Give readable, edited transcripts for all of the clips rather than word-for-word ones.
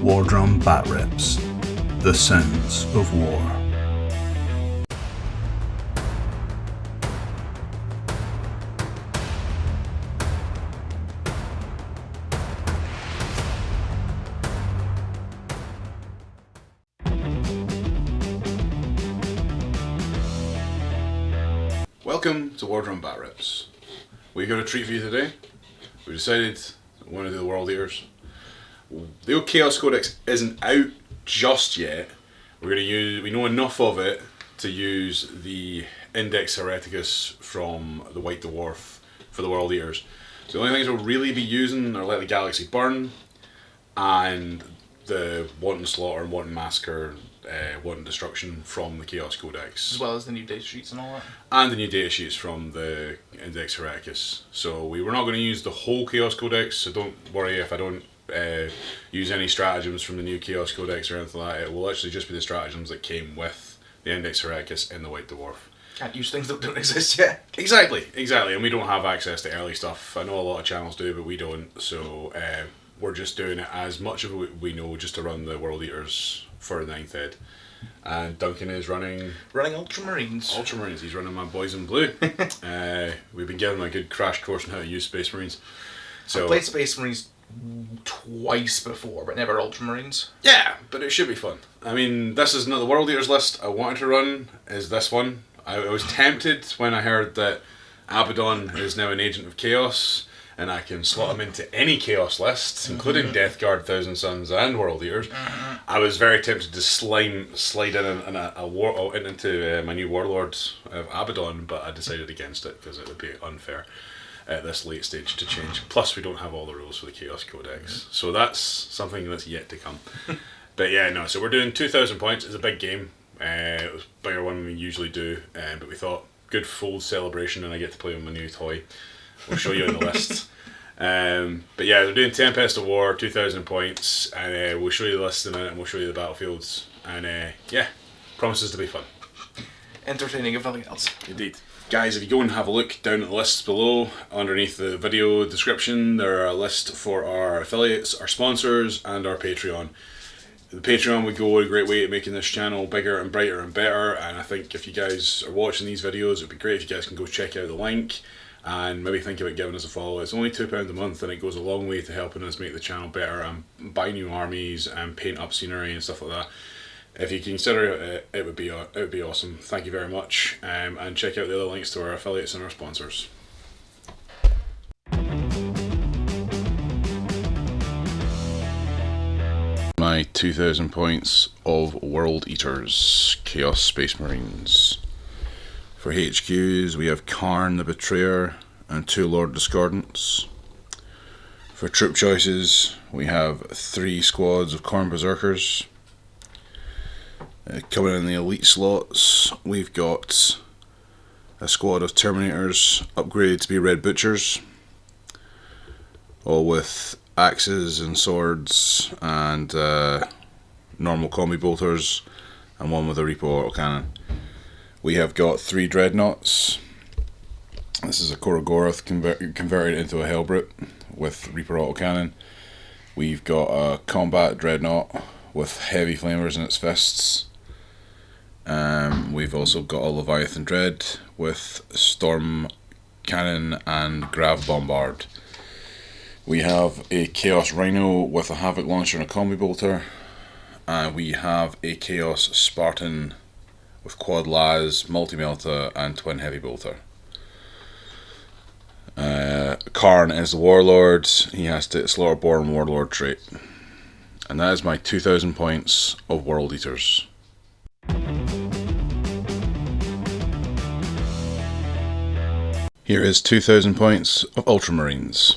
Wardrum Batreps, the sounds of war. Welcome to Wardrum Batreps. We got a treat for you today. We decided we want to do the World Eaters. The old Chaos Codex isn't out just yet. We know enough of it to use the Index Hereticus from the White Dwarf for the World Eaters. So the only things we'll really be using are Let the Galaxy Burn and the Wanton Slaughter and Wanton Massacre, Wanton Destruction from the Chaos Codex. As well as the new data sheets and all that. And the new data sheets from the Index Hereticus. So we were not going to use the whole Chaos Codex, so don't worry if I don't use any stratagems from the new Chaos Codex or anything like that. It will actually just be the stratagems that came with the Index Hereticus in the White Dwarf. Can't use things that don't exist yet. Exactly, and we don't have access to early stuff. I know a lot of channels do, but we don't, so we're just doing it as much of it we know just to run the World Eaters for the 9th ed. And Duncan is running Ultramarines. He's running my boys in blue. We've been given a good crash course on how to use Space Marines. So I've played Space Marines twice before, but never Ultramarines. Yeah, but it should be fun. I mean, this is not the World Eaters list I wanted to run, is this one. I was tempted when I heard that Abaddon is now an agent of Chaos, and I can slot him into any Chaos list, including Death Guard, Thousand Suns, and World Eaters. I was very tempted to slide in into my new Warlord of Abaddon, but I decided against it because it would be unfair at this late stage to change. Plus, we don't have all the rules for the Chaos Codex, so that's something that's yet to come. But yeah, no. So we're doing 2,000 points. It's a big game. It was a bigger one than we usually do, but we thought good full celebration, and I get to play with my new toy. We'll show you on the list. But yeah, we're doing Tempest of War, 2,000 points, and we'll show you the list in a minute, and we'll show you the battlefields, and yeah, promises to be fun. Entertaining if nothing else. Indeed. Guys, if you go and have a look down at the lists below, underneath the video description, there are a list for our affiliates, our sponsors, and our Patreon. The Patreon would go a great way at making this channel bigger and brighter and better, and I think if you guys are watching these videos, it would be great if you guys can go check out the link and maybe think about giving us a follow. It's only £2 a month, and it goes a long way to helping us make the channel better and buy new armies and paint up scenery and stuff like that. If you consider it, it would be awesome. Thank you very much, and check out the other links to our affiliates and our sponsors. My 2,000 points of World Eaters, Chaos Space Marines. For HQs, we have Karn the Betrayer and 2 Lord Discordants. For troop choices, we have 3 squads of Khorne Berserkers. Coming in the elite slots, we've got a squad of Terminators upgraded to be Red Butchers, all with axes and swords and normal combi bolters, and 1 with a Reaper autocannon. We have got 3 Dreadnoughts. This is a Korogoroth converted into a Hellbrute with Reaper autocannon. We've got a Combat Dreadnought with heavy flamers in its fists. We've also got a Leviathan Dread with Storm Cannon and Grav Bombard. We have a Chaos Rhino with a Havoc Launcher and a Combi Bolter. We have a Chaos Spartan with Quad Las, Multi-Melta and Twin Heavy Bolter. Karn is the Warlord. He has the Slaughterborn Warlord trait. And that is my 2,000 points of World Eaters. Here is 2,000 points of Ultramarines.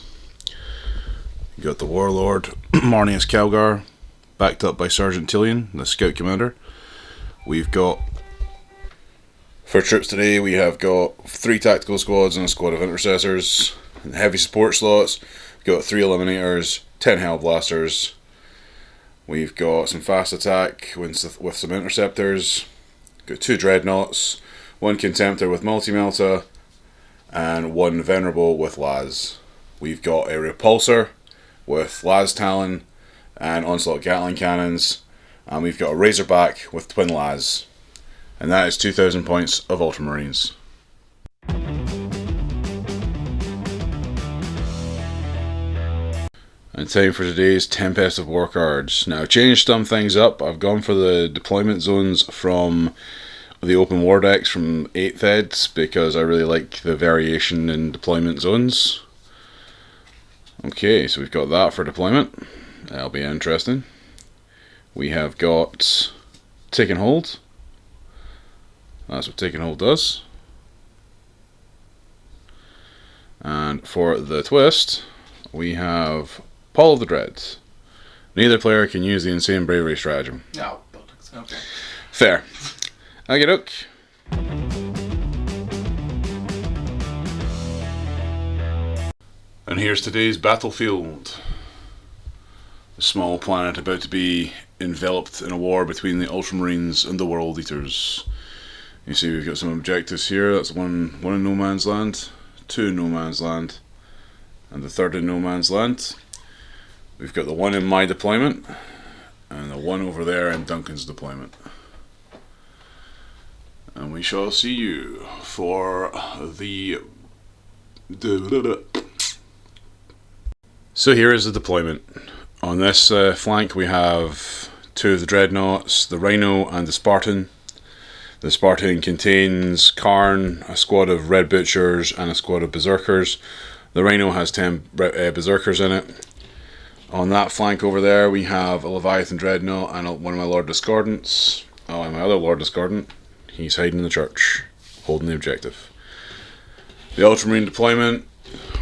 You got the Warlord, Marneus Calgar, backed up by Sergeant Tillian, the Scout Commander. We've got, for troops today, we have got 3 tactical squads and a squad of intercessors. In the heavy support slots, we've got 3 eliminators, 10 Hellblasters. We've got some fast attack with some interceptors. Got 2 Dreadnoughts, 1 Contemptor with Multi-Melta, and 1 Venerable with Las. We've got a Repulsor with Las Talon, and Onslaught Gatling cannons, and we've got a Razorback with twin las, and that is 2,000 points of Ultramarines. And time for today's Tempest of War cards. Now, I've changed some things up. I've gone for the deployment zones from the open war decks from 8th ed because I really like the variation in deployment zones. Okay, so we've got that for deployment. That'll be interesting. We have got Take and Hold. That's what Take and Hold does. And for the twist, we have Paul of the Dread. Neither player can use the Insane Bravery stratagem. No, bullocks. Okay. Fair. Okay, doke. And here's today's battlefield. A small planet about to be enveloped in a war between the Ultramarines and the World Eaters. You see we've got some objectives here. That's one in No Man's Land, 2 in No Man's Land, and the 3rd in No Man's Land. We've got the one in my deployment, and the one over there in Duncan's deployment. And we shall see you for the... So here is the deployment. On this flank we have 2 of the Dreadnoughts, the Rhino and the Spartan. The Spartan contains Karn, a squad of Red Butchers and a squad of Berserkers. The Rhino has 10 Berserkers in it. On that flank over there we have a Leviathan Dreadnought and one of my Lord Discordants. Oh, and my other Lord Discordant, he's hiding in the church, holding the objective. The Ultramarine deployment,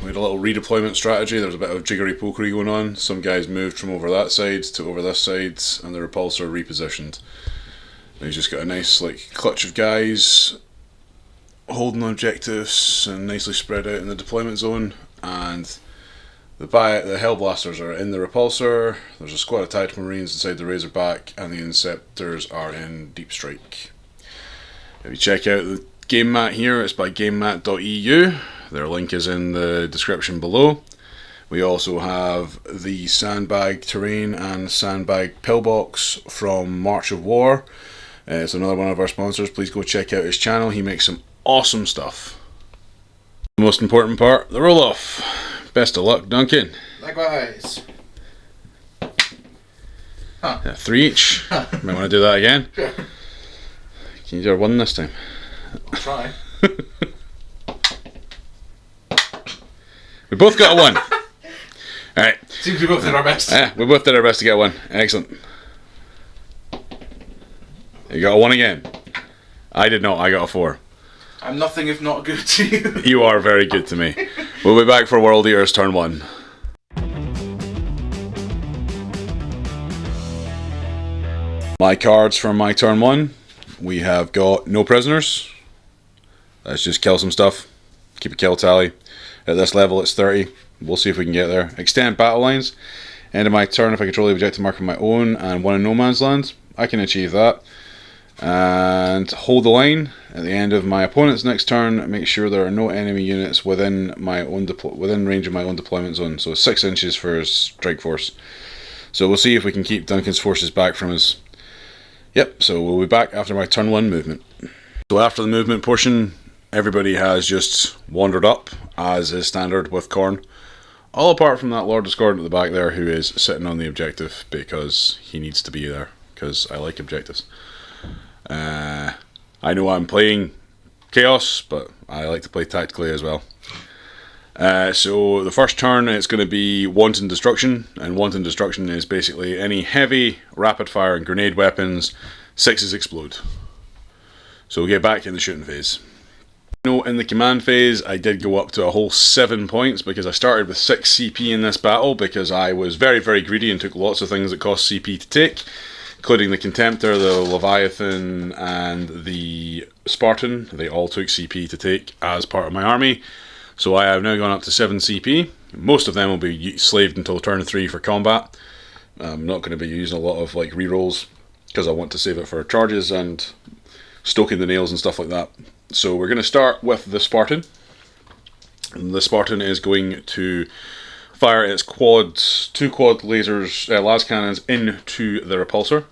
we had a little redeployment strategy. There was a bit of jiggery-pokery going on. Some guys moved from over that side to over this side, and the repulsor repositioned. And he's just got a nice clutch of guys holding objectives and nicely spread out in the deployment zone. And the Hellblasters are in the repulsor. There's a squad of Tide Marines inside the Razorback, and the Inceptors are in Deep Strike. If you check out the game mat here, it's by gamemat.eu. Their link is in the description below. We also have the Sandbag Terrain and Sandbag Pillbox from March of War. It's another one of our sponsors. Please go check out his channel. He makes some awesome stuff. The most important part, the roll-off. Best of luck, Duncan. Likewise. Huh. 3 each. Might want to do that again. Sure. Can you do 1 this time? I'll try. We both got a 1. Alright. Seems we both did our best. Yeah, we both did our best to get 1. Excellent. You got a 1 again. I did not, I got a 4. I'm nothing if not good to you. You are very good to me. We'll be back for World Eaters turn 1. My cards from my turn 1. We have got no prisoners. Let's just kill some stuff. Keep a kill tally. At this level it's 30. We'll see if we can get there. Extend battle lines. End of my turn, if I control the objective mark of my own and one in No Man's Land, I can achieve that. And hold the line at the end of my opponent's next turn. Make sure there are no enemy units within my own within range of my own deployment zone. So 6 inches for his strike force. So we'll see if we can keep Duncan's forces back from us. Yep. So we'll be back after my turn 1 movement. So after the movement portion, everybody has just wandered up as is standard with Khorne. All apart from that Lord Discordant at the back there who is sitting on the objective because he needs to be there. Because I like objectives. I know I'm playing Chaos, but I like to play tactically as well. So the first turn it's going to be Wanton Destruction, and Wanton Destruction is basically any heavy, rapid fire and grenade weapons, 6s explode. So we'll get back in the shooting phase. In the command phase I did go up to a whole 7 points because I started with 6 CP in this battle because I was very greedy and took lots of things that cost CP to take, including the Contemptor, the Leviathan and the Spartan. They all took CP to take as part of my army. So I have now gone up to 7 CP. Most of them will be slaved until turn 3 for combat. I'm not going to be using a lot of rerolls because I want to save it for charges and stoking the nails and stuff like that. So we're going to start with the Spartan. And the Spartan is going to fire its two quad lasers, las cannons into the repulsor,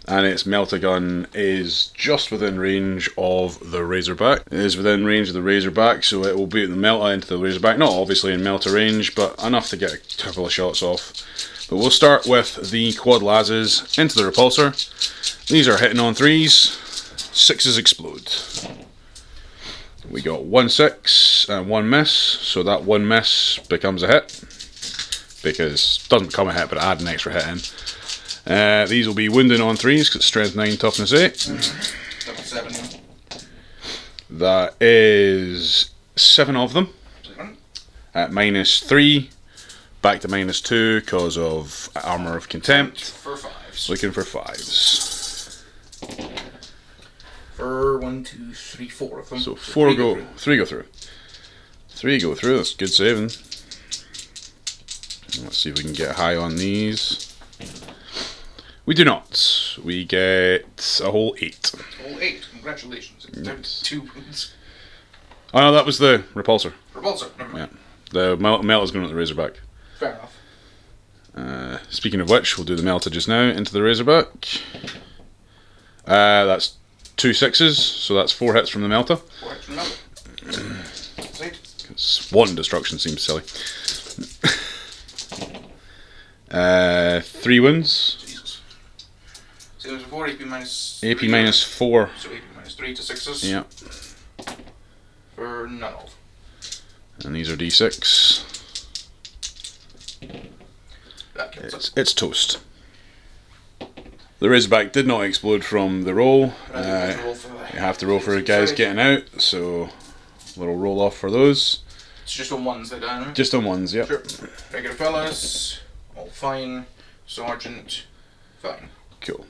and its melta gun is just within range of the Razorback. It is within range of the Razorback, so it will boot the melta into the Razorback, not obviously in melta range, but enough to get a couple of shots off. But we'll start with the quad lasses into the repulsor. These are hitting on 3s, 6s explode. We got 1 6 and 1 miss, so that 1 miss becomes a hit, because it doesn't become a hit, but I add an extra hit in. These will be wounding on 3s, because it's strength 9, toughness 8. 7. That is 7 of them. At -3, back to -2 because of armour of contempt. For 5s. Looking for 5s. For 1, 2, 3, 4 of them. So 3 go through. 3 go through, that's good saving. Let's see if we can get high on these. We do not. We get a whole 8. Whole 8, congratulations. Yes. 2 wounds. Oh no, that was the repulsor. Repulsor, never mind. Yeah. The melt is going at the Razorback. Fair enough. Speaking of which, we'll do the melta just now into the Razorback. That's 2 6s, so that's 4 hits from the melta. 4 hits from the melta. Because 1 destruction seems silly. 3 wounds. Jesus. So there's 4 AP minus. AP minus 4. So AP minus 3 to 6s. Yeah. For none of. And these are D6. That kills it. It's toast. The Razorback did not explode from the roll. You have to roll for the guys getting out, so a little roll off for those. It's just on 1s they die, right? Just on 1s, yep. Sure. Regular fellas, all fine. Sergeant, fine. Cool.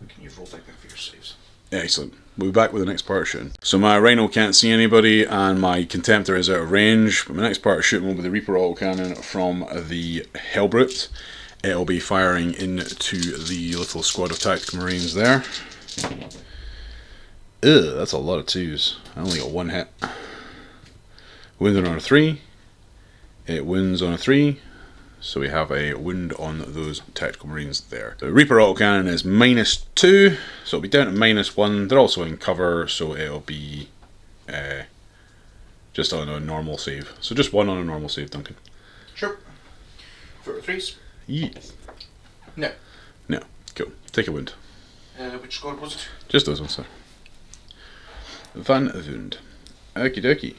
Can you roll like that for your saves? Excellent. We'll be back with the next part of shooting. So my Rhino can't see anybody and my Contemptor is out of range, but my next part of shooting will be the Reaper autocannon from the Hellbrute. It'll be firing into the little squad of tactical marines there. Ugh, that's a lot of 2s. I only got 1 hit. Wounded on a 3. It wounds on a 3. So we have a wound on those tactical marines there. The Reaper autocannon is -2, so it'll be down to -1. They're also in cover, so it'll be just on a normal save. So just 1 on a normal save, Duncan. Sure. For 3s? Yes. No. No. Cool. Take a wound. Which squad was it? Just those ones, sir. Van wound. Okie dokie.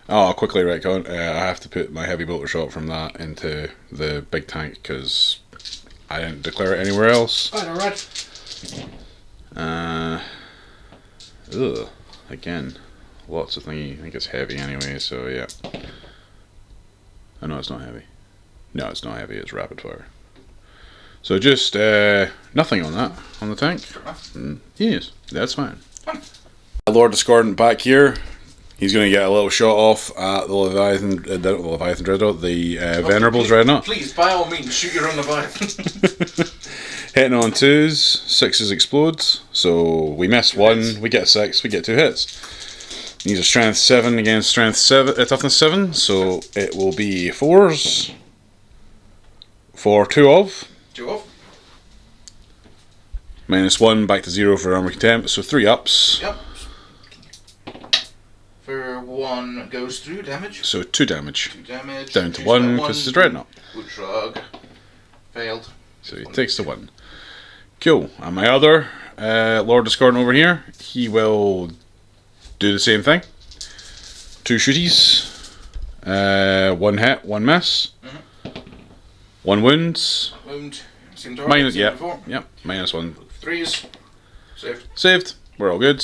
Oh, I'll quickly retcon. I have to put my heavy bolter shot from that into the big tank because I didn't declare it anywhere else. Alright. Ugh. Again, lots of thingy. I think it's heavy anyway, so yeah. Oh no, it's not heavy. No, it's not heavy, it's rapid fire. So just nothing on that, on the tank. Yes, that's fine. Lord Discordant back here. He's going to get a little shot off at the Leviathan Dreadnought, the Venerable Dreadnought. Please, by all means, shoot your own Leviathan. Hitting on 2s, 6s explodes. So we miss 1, we get a 6, we get 2 hits. These are strength 7 against strength 7, toughness 7, so it will be 4s. For 2 of. 2 of. -1, back to 0 for armor contempt, so 3 ups. Yep. For 1 goes through damage. So 2 damage. 2 damage. Down to 1 because it's a dreadnought. Wood shrug. Failed. So he takes the 1. Cool. And my other Lord Discordant over here, he will do the same thing. 2 shooties. 1 hit, 1 miss. 1 wound. Wound. Minus, yep, -1. 3s. Saved. Saved. We're all good.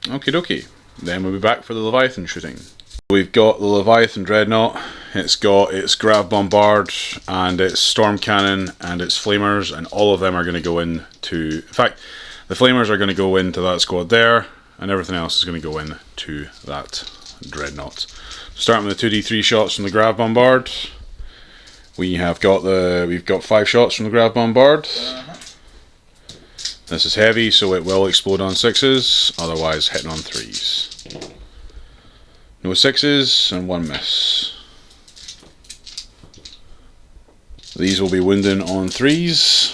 Okie dokie. Then we'll be back for the Leviathan shooting. We've got the Leviathan Dreadnought. It's got its Grav Bombard and its Storm Cannon and its Flamers, and all of them are going to go into... In fact, the Flamers are going to go into that squad there, and everything else is going to go into that Dreadnought. Starting with the 2d3 shots from the Grav Bombard. We've got 5 shots from the Grav Bombard. This is heavy, so it will explode on 6s, otherwise hitting on 3s. No 6s and 1 miss. These will be wounding on 3s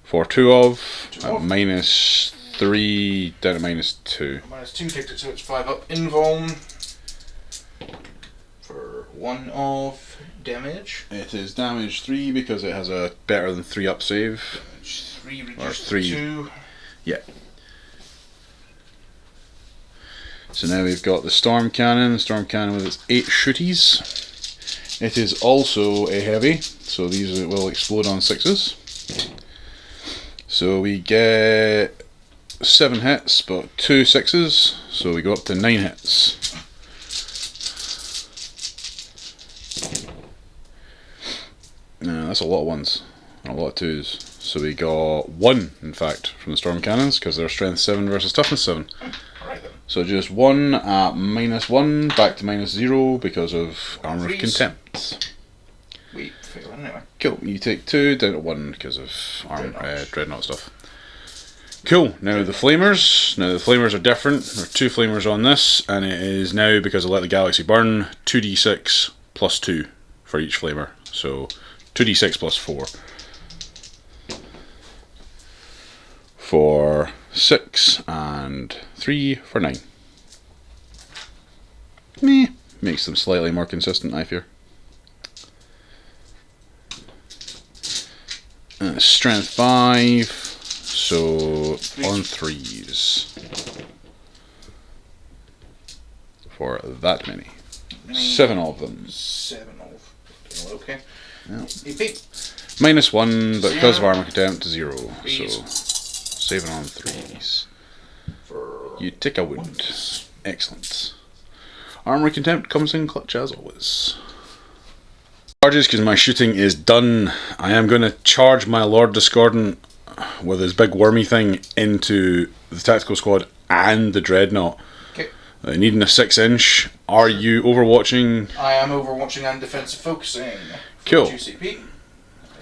for 2 of, at -3 down to -2. -2 takes it so it's 5 up. Invuln for 1 of damage. It is damage 3 because it has a better than 3 up save. 3 Or reduced 3. to 2. Yeah. So now we've got the Storm Cannon with its 8 shooties. It is also a heavy, so these will explode on 6s. So we get 7 hits, but 2 6s, so we go up to 9 hits. No, that's a lot of 1s, and a lot of 2s. So we got 1, in fact, from the Storm Cannons, because they're Strength 7 versus Toughness 7. Right then. So just 1 at -1, back to -0 because of Armour of Contempt. We fail anyway. Cool, you take 2 down to 1 because of Dreadnought stuff. Cool, now the Flamers. Now the Flamers are different. There are 2 Flamers on this, and it is now, because I let the Galaxy burn, 2d6 plus 2 for each Flamer. So 2d6 plus 4. For 6 and 3 for 9. Meh. Makes them slightly more consistent, I fear. Strength 5, so on 3s. For that many. 7 of them. 7 of. Okay. Yeah. EP. -1, but because of Armour Contempt, 0. Threes. So 7 on 3s. For You take a wound. Excellent. Armour Contempt comes in clutch as always. Charges, because my shooting is done. I am going to charge my Lord Discordant with his big wormy thing into the Tactical Squad and the Dreadnought. Okay. Needing a 6-inch. Are you overwatching? I am overwatching and defensive focusing. Cool. 2 CP.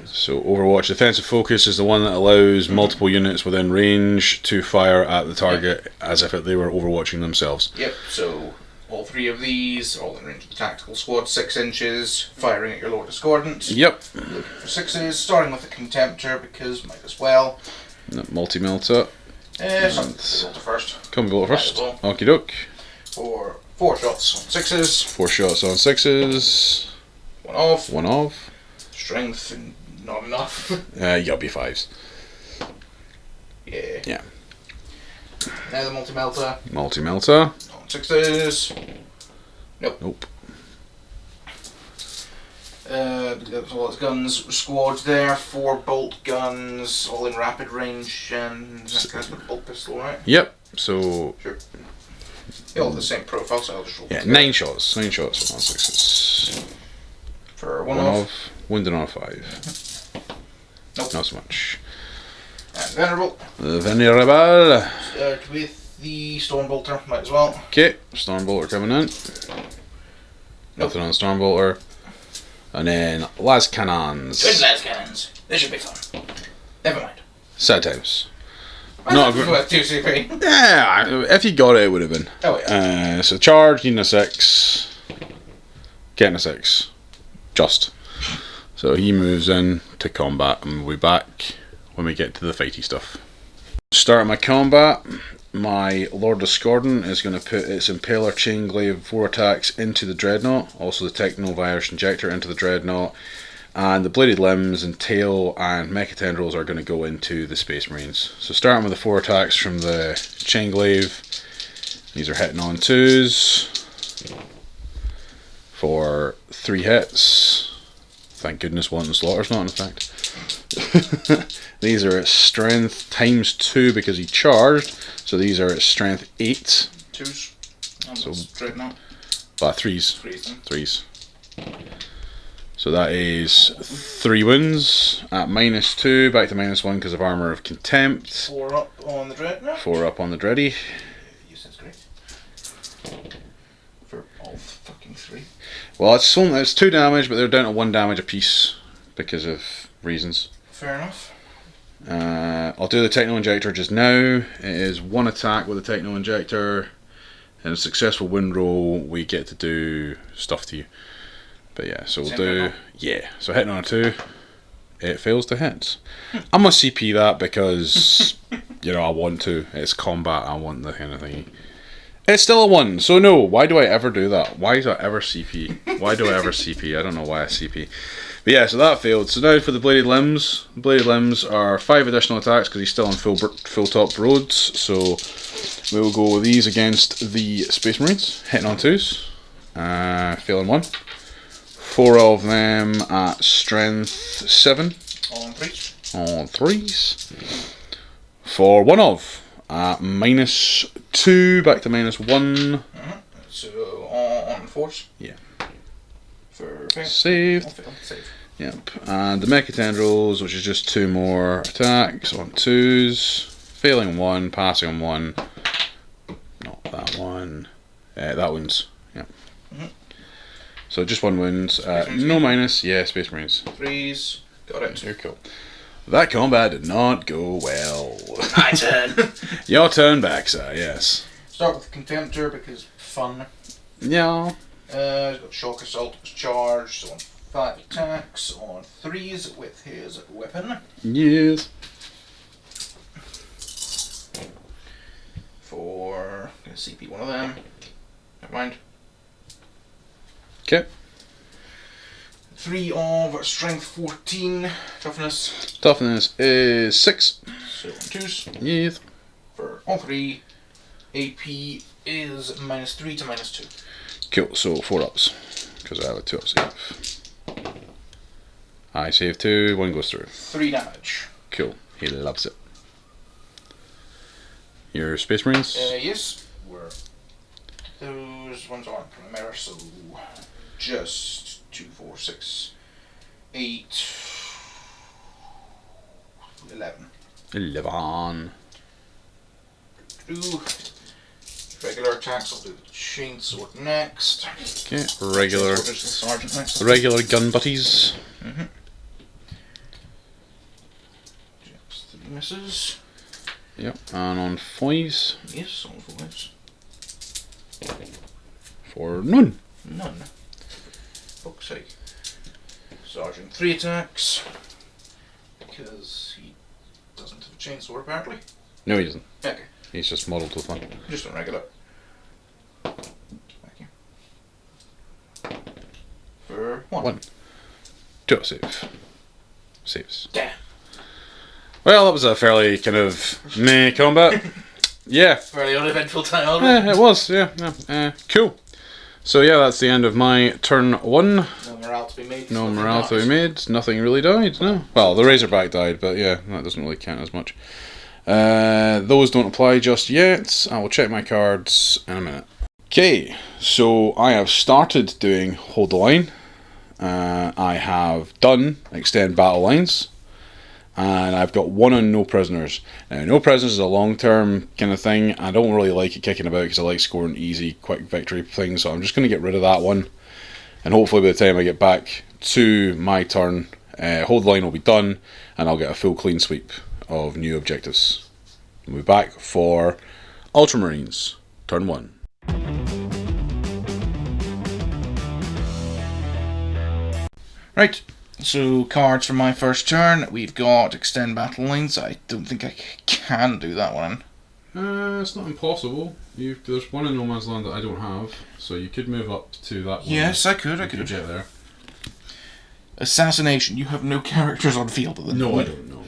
So Overwatch Defensive Focus is the one that allows multiple units within range to fire at the target as if they were overwatching themselves. Yep, so all 3 of these, all in range of the Tactical Squad, 6 inches, firing at your Lord Discordant. Yep. Looking for 6s, starting with a Contemptor because might as well. Multi-melter. Something first. Combi bolter first. Might as Okie doke. For 4 shots on 6s. 4 shots on 6s. 1 off. 1 off. Strength and not enough. You'll be 5s. Yeah. Yeah. Now the multi-melter. Multi-melter. On 6s. Nope. There's all its guns squads there. 4 bolt guns, all in rapid range, and that guy's got a bolt pistol, right? Yep. So Sure. They all have the same profile, so I'll just roll. yeah, 9 shots. 9 shots on 6s. For 1 1 off. off. Wounded on a 5. Nope. Not so much. And Venerable. The Venerable. Start with the Stormbolter, might as well. Okay, Stormbolter coming in. Nothing on Stormbolter. And then Las Cannons. Good las cannons. This should be fun. Never mind. Sad times. I Not thought it was 2 CP. Yeah, if you got it, it would have been. Oh yeah. So charge, needing a 6. Getting a 6. Just. So he moves in to combat, and we'll be back when we get to the fighty stuff. Starting my combat, my Lord Discordant is going to put its Impaler Chainglaive 4 attacks into the Dreadnought, also the Techno-Virus Injector into the Dreadnought, and the Bladed Limbs and Tail and Mecha Tendrils are going to go into the Space Marines. So starting with the 4 attacks from the Chainglaive, these are hitting on 2s for 3 hits. Thank goodness Wanton Slaughter's not in effect. These are at strength times 2 because he charged, so these are at strength 8. 2s. So- Dreadnought. But 3s. 3s then. 3s. So that is 3 wounds at -2, back to -1 because of Armour of Contempt. 4 up on the Dreadnought. 4 up on the Dready. Yes, that's great. For all fucking 3. Well, it's 2 damage, but they're down to 1 damage apiece because of reasons. Fair enough. I'll do the Techno Injector just now. It is 1 attack with the Techno Injector. And a successful wound roll, we get to do stuff to you. But yeah, so we'll Same do... level. Yeah, so hitting on a 2, it fails to hit. I'm going to CP that because, you know, I want to. It's combat, I want the kind of thingy. It's still a 1, so no, why do I ever do that? Why do I ever CP? Why do I ever CP? I don't know why I CP. But yeah, so that failed. So now for the Bladed Limbs. Bladed Limbs are 5 additional attacks because he's still on full top roads. So we'll go with these against the Space Marines, hitting on 2s, failing 1. 4 of them at strength 7. All on 3s. On 3s. For 1 of at -2, back to -1. So on 4s. Yeah. For fail. Saved. All fail. Save. Yep. And the Mecha Tendrils, which is just 2 more attacks on 2s. Failing 1, passing on 1. Not that one. That one's. Yep. So just 1 wound. No minus. Yeah, Space Marines. 3s. Got it. You're cool. That combat did not go well. My turn. Your turn back, sir, yes. Start with Contemptor because fun. Yeah. He's got Shock Assault as charged, so on 5 attacks, on 3s with his weapon. Yes. For... I'm going to CP one of them. Never mind. Okay. 3 of Strength 14, Toughness. Toughness is 6. So on 2s. Yes. For all 3, AP is -3 to -2. Cool, so 4 ups. Because I have a 2 up save. I save 2, 1 goes through. 3 damage. Cool, he loves it. Your Space Marines? Yes. Those ones aren't Primera, so just 2, 4, 6, 8, 11. 11. 2 regular attacks. I'll do the chainsword next. Okay, regular Chainsword is the sergeant next. regular gun buddies. Just 3 misses. Yep, and on 5s. Yes, all 5s. For none. None. Fuck's sake. Sergeant 3 attacks. Because he doesn't have a chainsaw apparently. No, he doesn't. Okay, He's just modelled with one. just on regular. Thank you. For 1. 1. 2 up save. Saves. Damn. Well, that was a fairly kind of meh combat. Yeah. Fairly uneventful time already. It was, yeah. Cool. So yeah, that's the end of my turn 1. No morale to be made. No Nothing morale to be dies. made. Nothing really died, no. Well, the Razorback died, but yeah, that doesn't really count as much. Those don't apply just yet. I will check my cards in a minute. Okay, so I have started doing Hold the Line. I have done Extend Battle Lines. And I've got 1 on No Prisoners. Now, No Prisoners is a long-term kind of thing. I don't really like it kicking about because I like scoring easy, quick victory things. So I'm just going to get rid of that one. And hopefully by the time I get back to my turn, Hold the Line will be done. And I'll get a full clean sweep of new objectives. We'll be back for Ultramarines, turn 1. Right. So, cards for my first turn. We've got Extend Battle Lines. I don't think I can do that one. It's not impossible. There's one in No Man's Land that I don't have, so you could move up to that one. Yes, I could. Get there. Assassination. You have no characters on field at the No, I moment. don't know.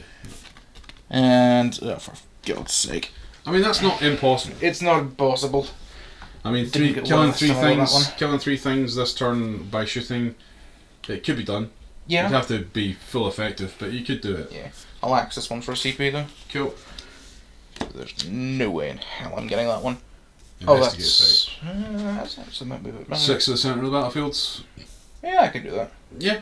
And, for God's sake. I mean, that's not impossible. It's not impossible. I mean, Didn't get killing well, three so I want that things, one. killing 3 things this turn by shooting, it could be done. Yeah. You'd have to be full effective, but you could do it. Yeah. I'll axe this one for a CP though. Cool. There's no way in hell I'm getting that one. Investigate That's actually might be a bit better. 6 at the centre of the battlefields. Yeah, I can do that. Yeah.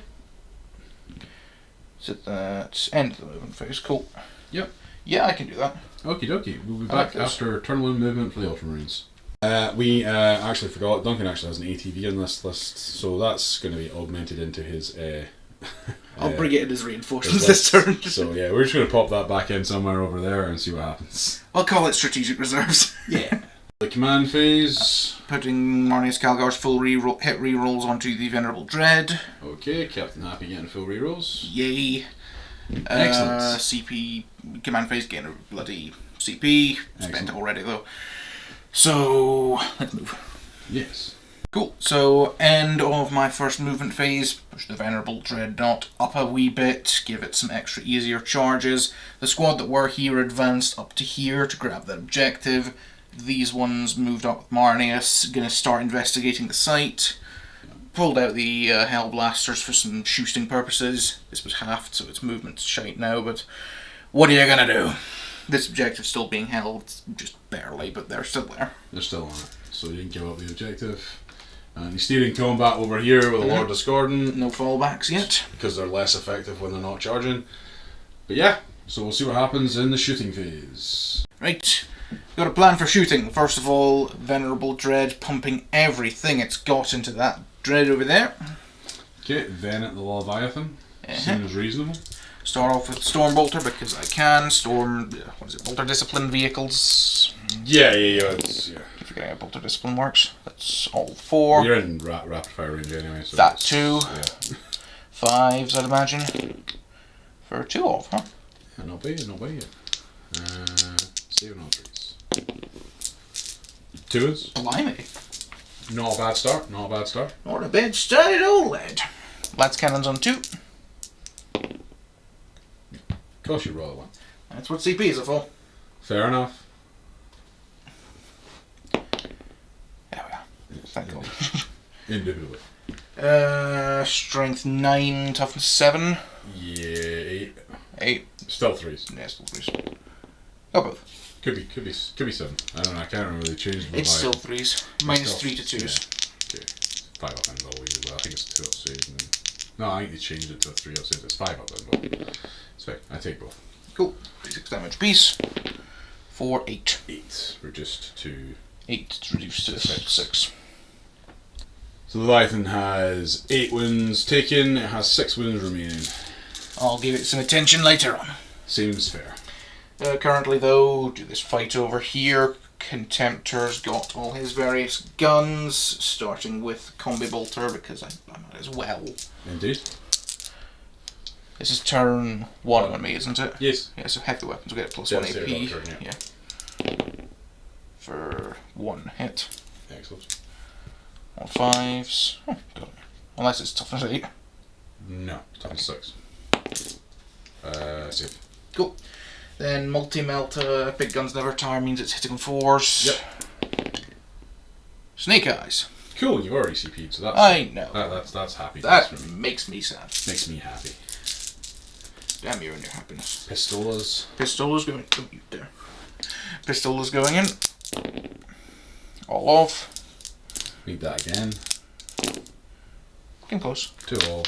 So that's end of the movement phase. Cool. Yep. Yeah, I can do that. Okie dokie. We'll be I like back this. after turn 1 movement for the Ultramarines. We actually forgot, Duncan actually has an ATV in this list, so that's going to be augmented into his... I'll bring it in as reinforcements his this list. turn. So yeah, we're just going to pop that back in somewhere over there and see what happens. I'll call it strategic reserves. Yeah. The command phase. Putting Marneus Calgar's full hit rerolls onto the Venerable Dread. Okay, Captain Happy getting full rerolls. Yay. Excellent. CP, command phase, gain a bloody CP. Spent Excellent. it already though. So, let's move. Yes. Cool, so end of my first movement phase. Push the Venerable Dreadnought up a wee bit, give it some extra easier charges. The squad that were here advanced up to here to grab that objective. These ones moved up with Marneus, gonna start investigating the site. Pulled out the Hell Blasters for some shooting purposes. This was halved, so its movement's shite now, but what are you gonna do? This objective's still being held, just barely, but they're still there. They're still on it, so you didn't give up the objective. And he's steering combat over here with a Lord Discordant. No fallbacks yet. Because they're less effective when they're not charging. But yeah, so we'll see what happens in the shooting phase. Right, got a plan for shooting. First of all, Venerable Dread pumping everything it's got into that Dread over there. Okay, then at the Leviathan. Seems reasonable. Start off with Storm Bolter because I can. Bolter Discipline vehicles. Yeah. It's, yeah. Keep forgetting how Bolter Discipline works. That's all 4. You're in rapid fire range anyway. So that 2. Yeah. 5s, I'd imagine. For 2 off, huh? Yeah, not bad. Saving all 3s. 2s. Blimey. Not a bad start. Not a bad start at all, lad. Lats Cannons on 2. Cost you roll 1. That's what CPs are for. Fair enough. There we are. Thank God. Indubitably. Strength 9, toughness 7. Yeah, 8. 8. Still 3s. Yeah, still 3s. Got both. Could be 7. I don't know. I can't remember. They changed. It's still 3s. Minus 3 to 2s. Yeah. Okay. 5 up and all usually. I think it's 2 up saves. And then... No, I think they changed it to a 3 up saves. It's 5 up then, but it's fine. I take both. Cool. 6 damage piece. 4, 8. 8. Reduced to 8 reduced to 6. So the Leviathan has 8 wounds taken. It has 6 wounds remaining. I'll give it some attention later on. Seems fair. Currently, though, do this fight over here. Contemptor's got all his various guns, starting with Combi Bolter because I might as well. Indeed. This is turn 1 on me, isn't it? Yes. Yeah, so heavy weapons will get plus Yeah, 1 so AP. you're not turn, Yeah. For 1 hit. Excellent. On 5s. Oh, got it. Unless it's toughness 8. No, toughness 6. Save. Cool. Then multi-melt, big guns never tire means it's hitting on 4s. Yep. Snake Eyes. Cool, you've already CP'd, so that's... I know. That's happy. That for me. makes me sad. Makes me happy. Damn you and your happiness. Pistolas. Pistola's going. Don't you dare. Pistola's going in. All off. Read that again. Getting close. 2 all.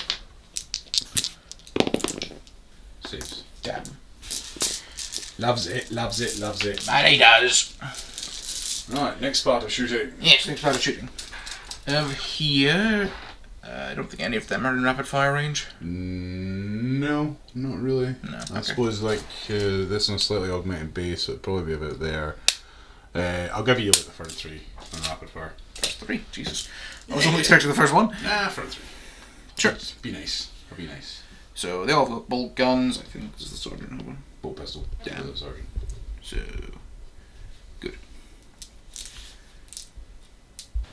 Saves. Damn. Loves it. And he does. Right, next part of shooting. Yes, next part of shooting. Over here, I don't think any of them are in rapid fire range. No, not really. No. I suppose like this on a slightly augmented base, so it'd probably be about there. I'll give you like the first 3 on rapid fire. First 3, Jesus. I was only expecting the first 1. Nah, first 3. Sure. Be nice. I'll be nice. So they all have got bolt guns. I think this is the sergeant have one. Bolt pistol. Yeah. The sergeant. So good.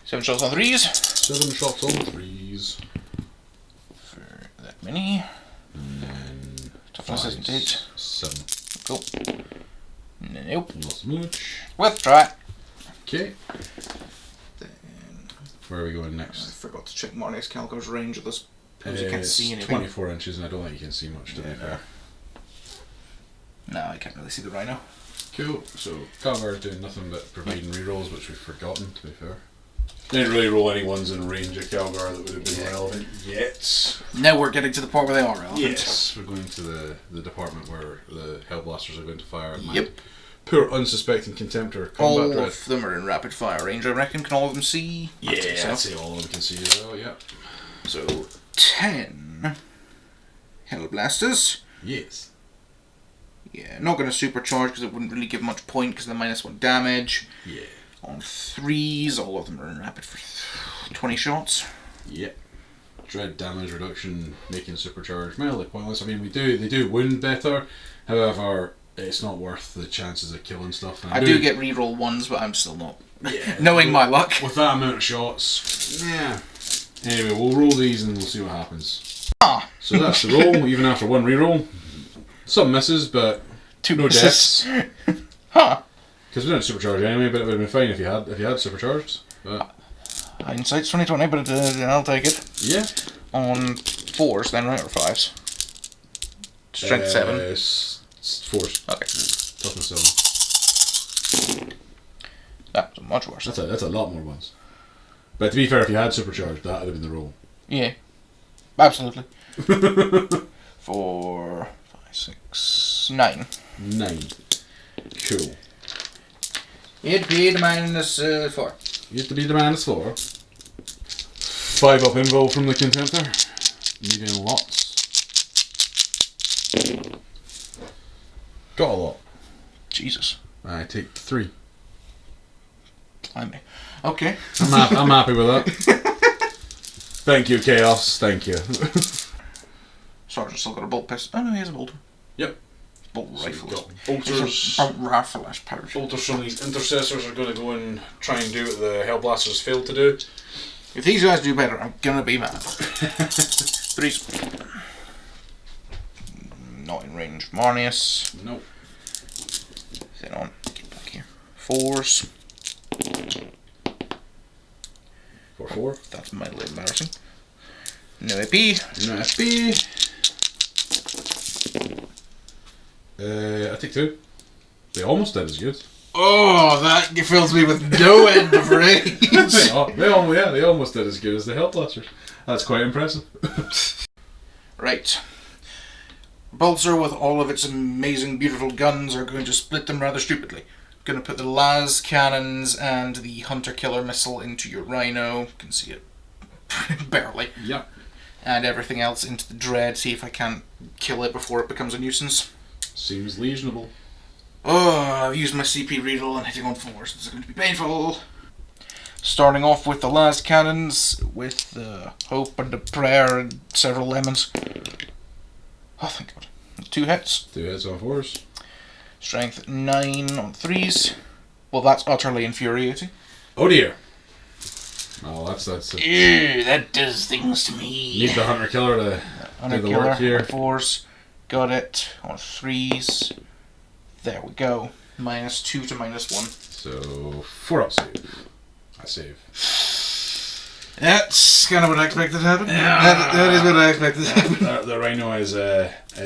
7 shots on 3s. 7 shots on 3s. For that many. And then Toughness isn't 8. 7. Cool. Nope. Not so much. Withdraw it. Okay. Then Where are we going I next? forgot to check Marneus Calgar's range of this. Because you can't see anything. 24 inches, and I don't think you can see much, to be fair. No, I can't really see the rhino. Cool. So Calgar's doing nothing but providing rerolls, which we've forgotten, to be fair. Didn't really roll any ones in range of Calgar that would have been relevant yet. Now we're getting to the part where they are relevant. Yes, we're going to the department where the Hellblasters are going to fire at my Yep. poor unsuspecting Contemptor All combat dread. of them are in rapid fire range, I reckon. Can all of them see? Yeah, I think so. I'd say all of them can see as well, yeah. So 10 Hellblasters. Yes. Yeah, not going to supercharge because it wouldn't really give much point because of the -1 damage. Yeah. On 3s, all of them are in rapid for 20 shots. Yep. Dread damage reduction, making supercharged mildly pointless. I mean, they do wound better. However, it's not worth the chances of killing stuff. I do get reroll 1s, but I'm still not. Yeah. Knowing my luck. With that amount of shots, yeah. Anyway, we'll roll these and we'll see what happens. Ah. So that's the roll, even after one reroll. Some misses, but 2 no misses. deaths. Huh. Because we didn't supercharge anyway, but it would have been fine if you had supercharged. But hindsight's 20/20, but I'll take it. yeah. On 4s then, right, or 5s? Strength 7. 4s. Okay. Toughness 7. That's much worse. That's a lot more ones. But to be fair, if you had supercharged, that would have been the roll. Yeah. Absolutely. 4, 5, 6, 9. 9. Cool. It'd be the -4. You have to be the -4. 5 up invul from the contemptor. Needing lots. Got a lot. Jesus. I take 3. Blimey. Okay. I'm happy with that. Thank you, Chaos. Thank you. Sergeant's still got a bolt pistol. Oh no, he has a bolter. Yep. Bolt So rifles. bolters. Bolt rifle as powers. Bolters from these intercessors are going to go and try and do what the Hellblasters failed to do. If these guys do better, I'm gonna be mad. 3s. Not in range. Marnius. Nope. Then on. Get back here. 4s. 4. That's mildly embarrassing. No AP. No FB. I take 2. They almost did as good. Oh, that fills me with no end of rage. they almost did as good as the Hellblasters. That's quite impressive. Right. Bolter, with all of its amazing, beautiful guns, are going to split them rather stupidly. Going to put the las cannons and the hunter killer missile into your rhino. You can see it barely. Yeah. And everything else into the dread. See if I can't kill it before it becomes a nuisance. Seems legionable. Oh, I've used my CP reroll and hitting on 4s. This is going to be painful. Starting off with the las cannons, with the hope and the prayer and several lemons. Oh, thank God. 2 hits. 2 hits on 4s. Strength 9 on 3s. Well, that's utterly infuriating. Oh dear. Oh, that's Ew, that does things to me. Need the hunter killer to do the work here. On 4s. Got it. On 3s. There we go. -2 to -1. So 4 up save. I save. That's kind of what I expected to happen. That is what I expected to happen. The rhino is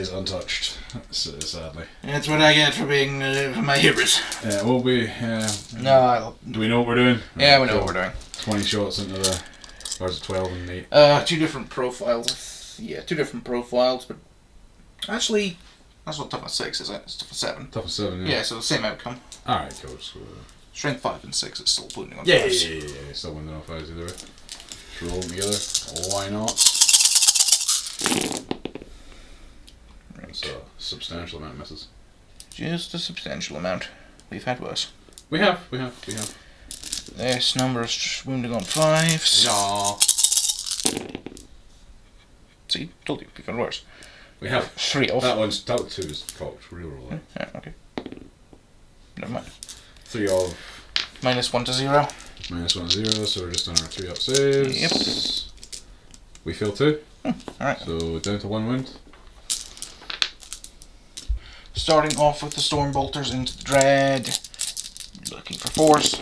untouched, sadly. That's what I get for being my heroes. Yeah, will we? No, do we know what we're doing? Yeah, we know what we're doing. 20 shots into the. Or is it 12 and 8? 2 different profiles. Yeah, 2 different profiles, but actually, that's not toughness 6, is it? It's toughness 7. Toughness 7, yeah. Yeah, so the same outcome. Alright, cool. So, Strength 5 and 6 is still wounding on 5s. Yeah. Still wounding on 5s either way. Roll them together. Why not? Right. So, substantial amount of misses. Just a substantial amount. We've had worse. We have. This number is wounding on 5s. Yeah. See, told you, we've had worse. We have. 3 off. That 2 is fault. Reroll it. Yeah, okay. Never mind. 3 of. -1 to 0. -1 0, so we're just on our 3 up saves. Yep. We fail 2. Alright. So down to 1 wound. Starting off with the storm bolters into the dread. Looking for 4s.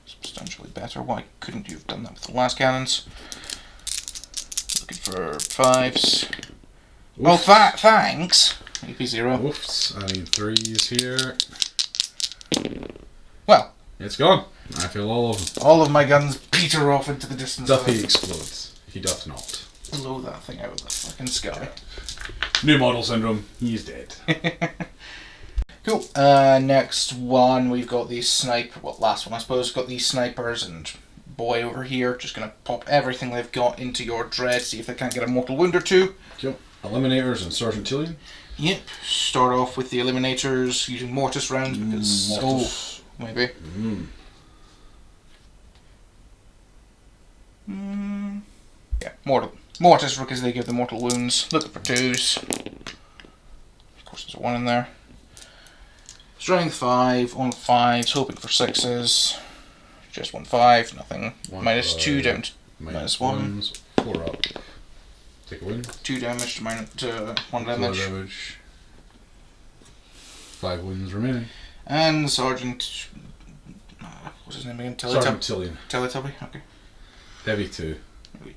Substantially better. Why couldn't you have done that with the last cannons? Looking for 5s. Oof. Well, thanks. AP 0. Oofs. I need 3s here. Well, It's gone. I feel all of them. all of my guns peter off into the distance. Doth he explodes? He doth not. Blow that thing out of the fucking sky. New model syndrome. He's dead. Cool. Next one, we've got the sniper. Well, last one, I suppose. Got these snipers and boy over here. Just gonna pop everything they've got into your dread. See if they can't get a mortal wound or 2. Cool. Eliminators and Sergeant Tillian. Yep. Start off with the eliminators using mortis rounds because maybe. Yeah, Mortis, because they give the mortal wounds. Looking for 2s. Of course, there's a 1 in there. Strength 5, on 5s, hoping for 6s. Just 1 5, nothing. -2 down to -1. 4 up. Take a win. 2 damage to 1 damage. 4 damage. 5 wounds remaining. And Sergeant. What's his name again? Sergeant Tillian. Teletubby? Okay. Heavy 2.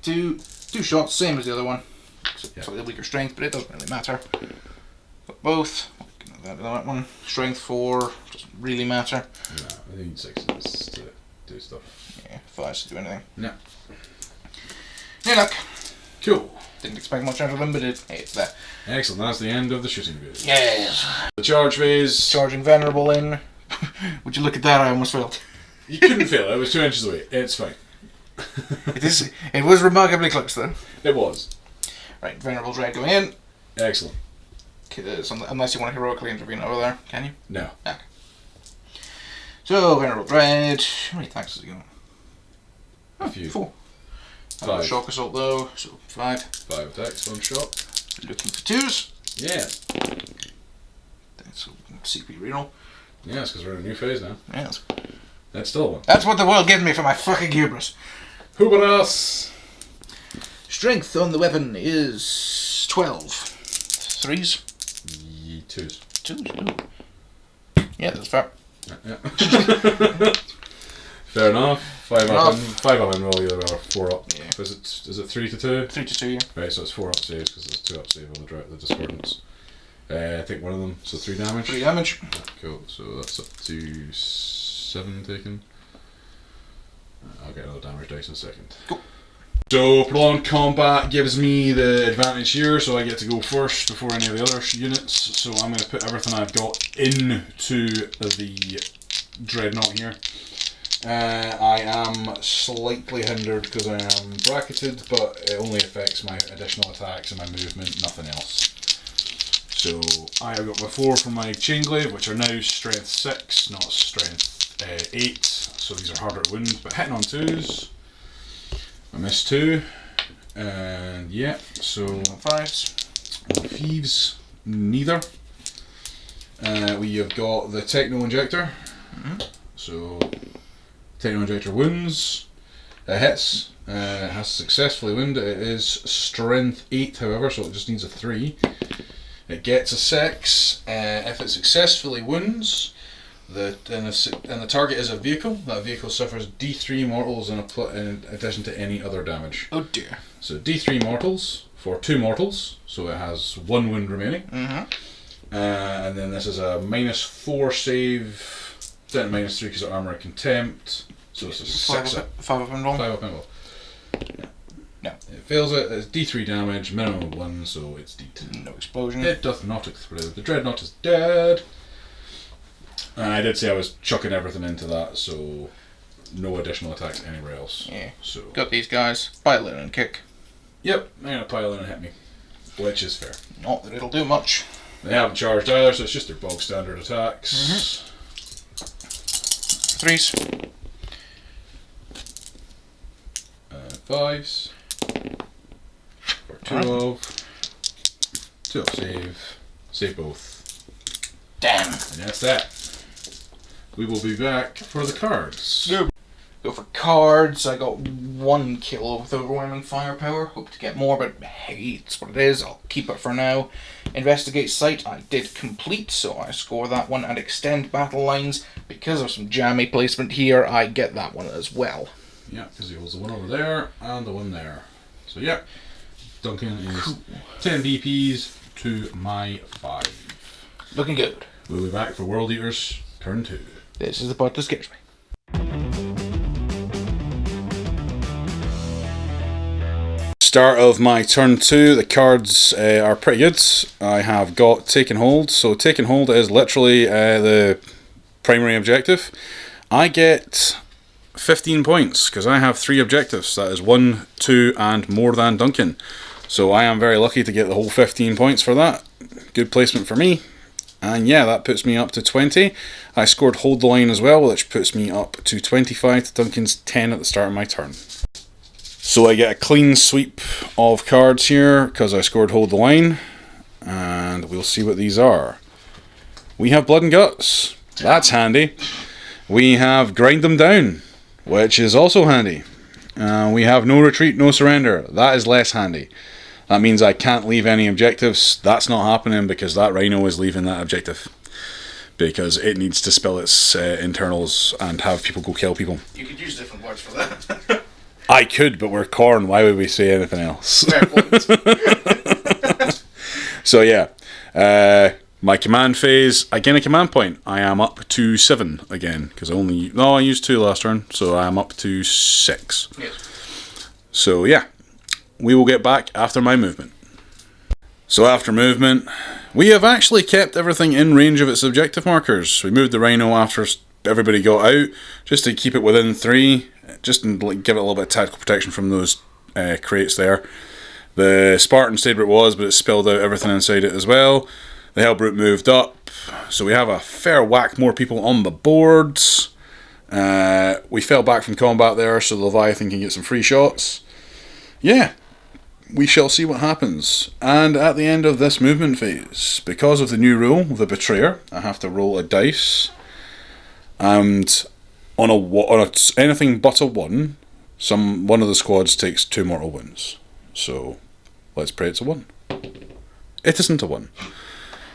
Two shots, same as the other one. Yeah. Slightly weaker strength, but it doesn't really matter. Got both. That one. Strength 4, doesn't really matter. No, I need 6s to do stuff. Yeah, 5s to do anything. No. Good luck. Cool. Didn't expect much out of them, but it's there. Excellent, that's the end of the shooting phase. Yes. The charge phase. Charging Venerable in. Would you look at that? I almost failed. You couldn't fail, it was 2 inches away. It's fine. It was remarkably close though. It was. Right, Venerable Dread going in. Excellent. Unless you want to heroically intervene over there, can you? No. Okay. So, Venerable Dread. How many attacks is he going? A few. 4. 5. Shock Assault though, so 5. 5 attacks, 1 shot. Looking for 2s. Yeah. That's CP Renal. Yeah, it's because we're in a new phase now. Yes. That's still 1. That's what the world gives me for my fucking hubris. Who but us? Strength on the weapon is 12. 3s? 2s. 2s, ooh. Yeah, that's fair. Yeah. Fair enough. 5 up and 5 up and roll the other 4 up. Yeah. Is it 3 to 2? 3 to 2, yeah. Right, so it's 4 up saves because there's 2 up save on the discordance. I think one of them, so 3 damage. 3 damage. Cool, so that's up to 7 taken. I'll get another damage dice in a second. Cool. So prolonged combat gives me the advantage here, so I get to go first before any of the other units. So I'm going to put everything I've got into the dreadnought here. I am slightly hindered because I am bracketed, but it only affects my additional attacks and my movement, nothing else. So I have got my 4 from my chain glaive, which are now strength 6, not strength 8. So these are harder to wound, but hitting on 2s. I missed 2, and yeah, so 5s. thieves, neither. We have got the Techno Injector. So Techno Injector wounds, hits, has successfully wounded. It is strength 8, however, so it just needs a 3. It gets a 6. If it successfully wounds, and the target is a vehicle, that vehicle suffers D3 mortals in addition to any other damage. Oh dear. So D3 mortals for 2 mortals, so it has 1 wound remaining. And then this is a -4 save, then -3 because of armor and contempt. So it's a 6 up. 5 up and roll. 5 up and roll. Yeah. No. It fails it, it's D3 damage, minimum of 1, so it's D2. No explosion. It doth not explode. The dreadnought is dead. And I did say I was chucking everything into that, so no additional attacks anywhere else. Yeah. So Got these guys. Pile in and kick. yep, they're gonna pile in and hit me, which is fair. Not that it'll do much. They haven't charged either, so it's just their bog standard attacks. 3s. 5s for 2 of. 2 of save. Save both. Damn. And that's that. We will be back for the cards. Go for cards. I got 1 kill with overwhelming firepower. Hope to get more, but hey, it's what it is. I'll keep it for now. Investigate site. I did complete, so I score that one. And extend battle lines. Because of some jammy placement here, I get that one as well. Yeah, because he holds the one over there and the one there. So yeah, Duncan is 10 DPs to my 5. Looking good. We'll be back for World Eaters turn 2. This is the part that scares me. Start of my turn 2, the cards are pretty good. I have got Taken Hold, so Taken Hold is literally the primary objective. I get 15 points because I have 3 objectives, that is 1, 2 and more than Duncan. So I am very lucky to get the whole 15 points for that. Good placement for me. And yeah, that puts me up to 20. I scored hold the line as well, which puts me up to 25 to Duncan's 10 at the start of my turn. So I get a clean sweep of cards here because I scored hold the line. And we'll see what these are. We have Blood and Guts. That's handy. We have Grind Them Down, which is also handy. We have No Retreat, No Surrender. That is less handy. That means I can't leave any objectives. That's not happening because that Rhino is leaving that objective. Because it needs to spill its internals and have people go kill people. You could use different words for that. I could, but we're Khorne. Why would we say anything else? Fair point. So yeah. My command phase, I gain a command point. I am up to 7 again. Because I used 2 last turn. So I am up to 6. Yes. So yeah. We will get back after my movement. So after movement, we have actually kept everything in range of its objective markers. We moved the Rhino after everybody got out, just to keep it within 3, just to give it a little bit of tactical protection from those crates there. The Spartan stayed where it was, but it spilled out everything inside it as well. The Hellbrute moved up, so we have a fair whack more people on the boards. We fell back from combat there, so the Leviathan can get some free shots. Yeah. We shall see what happens. And at the end of this movement phase, because of the new rule, the Betrayer, I have to roll a dice. And on anything but a 1, one of the squads takes 2 mortal wounds. So let's pray it's a 1. It isn't a 1.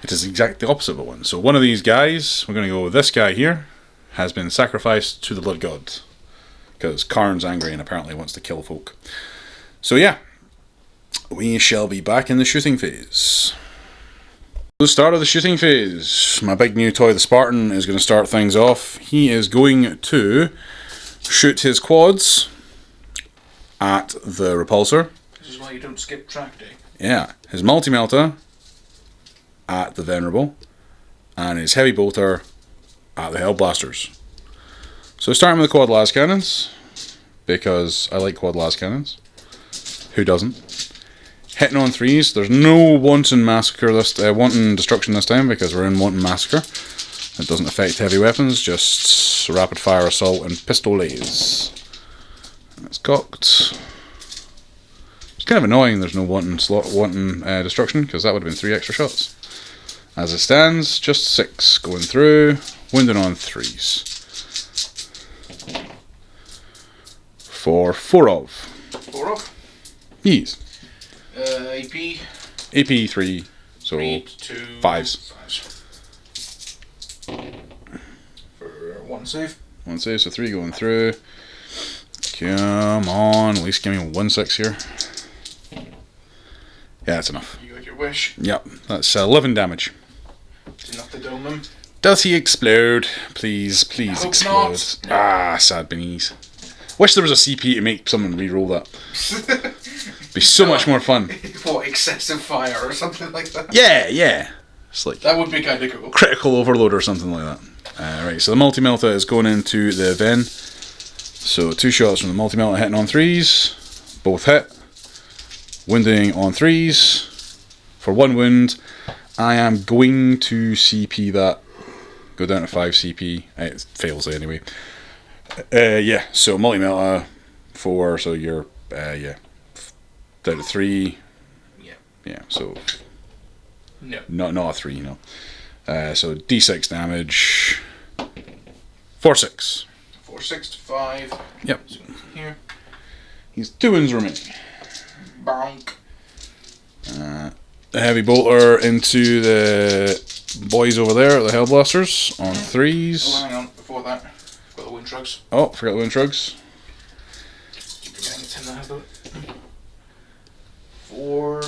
It is exactly the opposite of a 1. So one of these guys, we're going to go with this guy here, has been sacrificed to the Blood God. Because Karn's angry and apparently wants to kill folk. So yeah. We shall be back in the shooting phase. The start of the shooting phase. My big new toy, the Spartan, is going to start things off. He is going to shoot his quads at the repulsor. This is why you don't skip track day. Yeah. His multi-melta at the Venerable. And his heavy bolter at the Hellblasters. So starting with the quad las cannons. Because I like quad las cannons. Who doesn't? Hitting on 3s. There's no wanton destruction this time because we're in wanton massacre. It doesn't affect heavy weapons, just rapid fire assault and pistoles. It's cocked. It's kind of annoying there's no wanton destruction because that would have been 3 extra shots. As it stands, just 6 going through, wounding on 3s. For 4 of. 4 of? Yes. AP? AP 3, so 5s. For 1 save. 1 save, so 3 going through. Come on, at least give me 1/6 here. Yeah, that's enough. You got your wish. Yep, that's 11 damage. It's enough to dome him. Does he explode? Please, please explode. Not. Ah, sad beanies. Wish there was a CP to make someone re-roll that. Be so much more fun. What, excessive fire or something like that? Yeah. It's like that would be kind of cool. Critical overload or something like that. Right, so the multi-melta is going into the Ven. So 2 shots from the multi-melta hitting on 3s. Both hit. Wounding on 3s. For 1 wound, I am going to CP that. Go down to 5 CP. It fails anyway. Yeah, so multi-melta 4, so you're, down to 3. Yeah, so no. Not a 3, no. So D6 damage. 4/6. 4/6 to 5. Yep. So here. He's 2 wounds remaining. Bonk. The heavy bolter into the boys over there, the Hellblasters, on 3s. Oh, hang on, before that, I've got the wind shrugs. Oh, forgot the wind shrugs. Keep forgetting it's him that has the 4.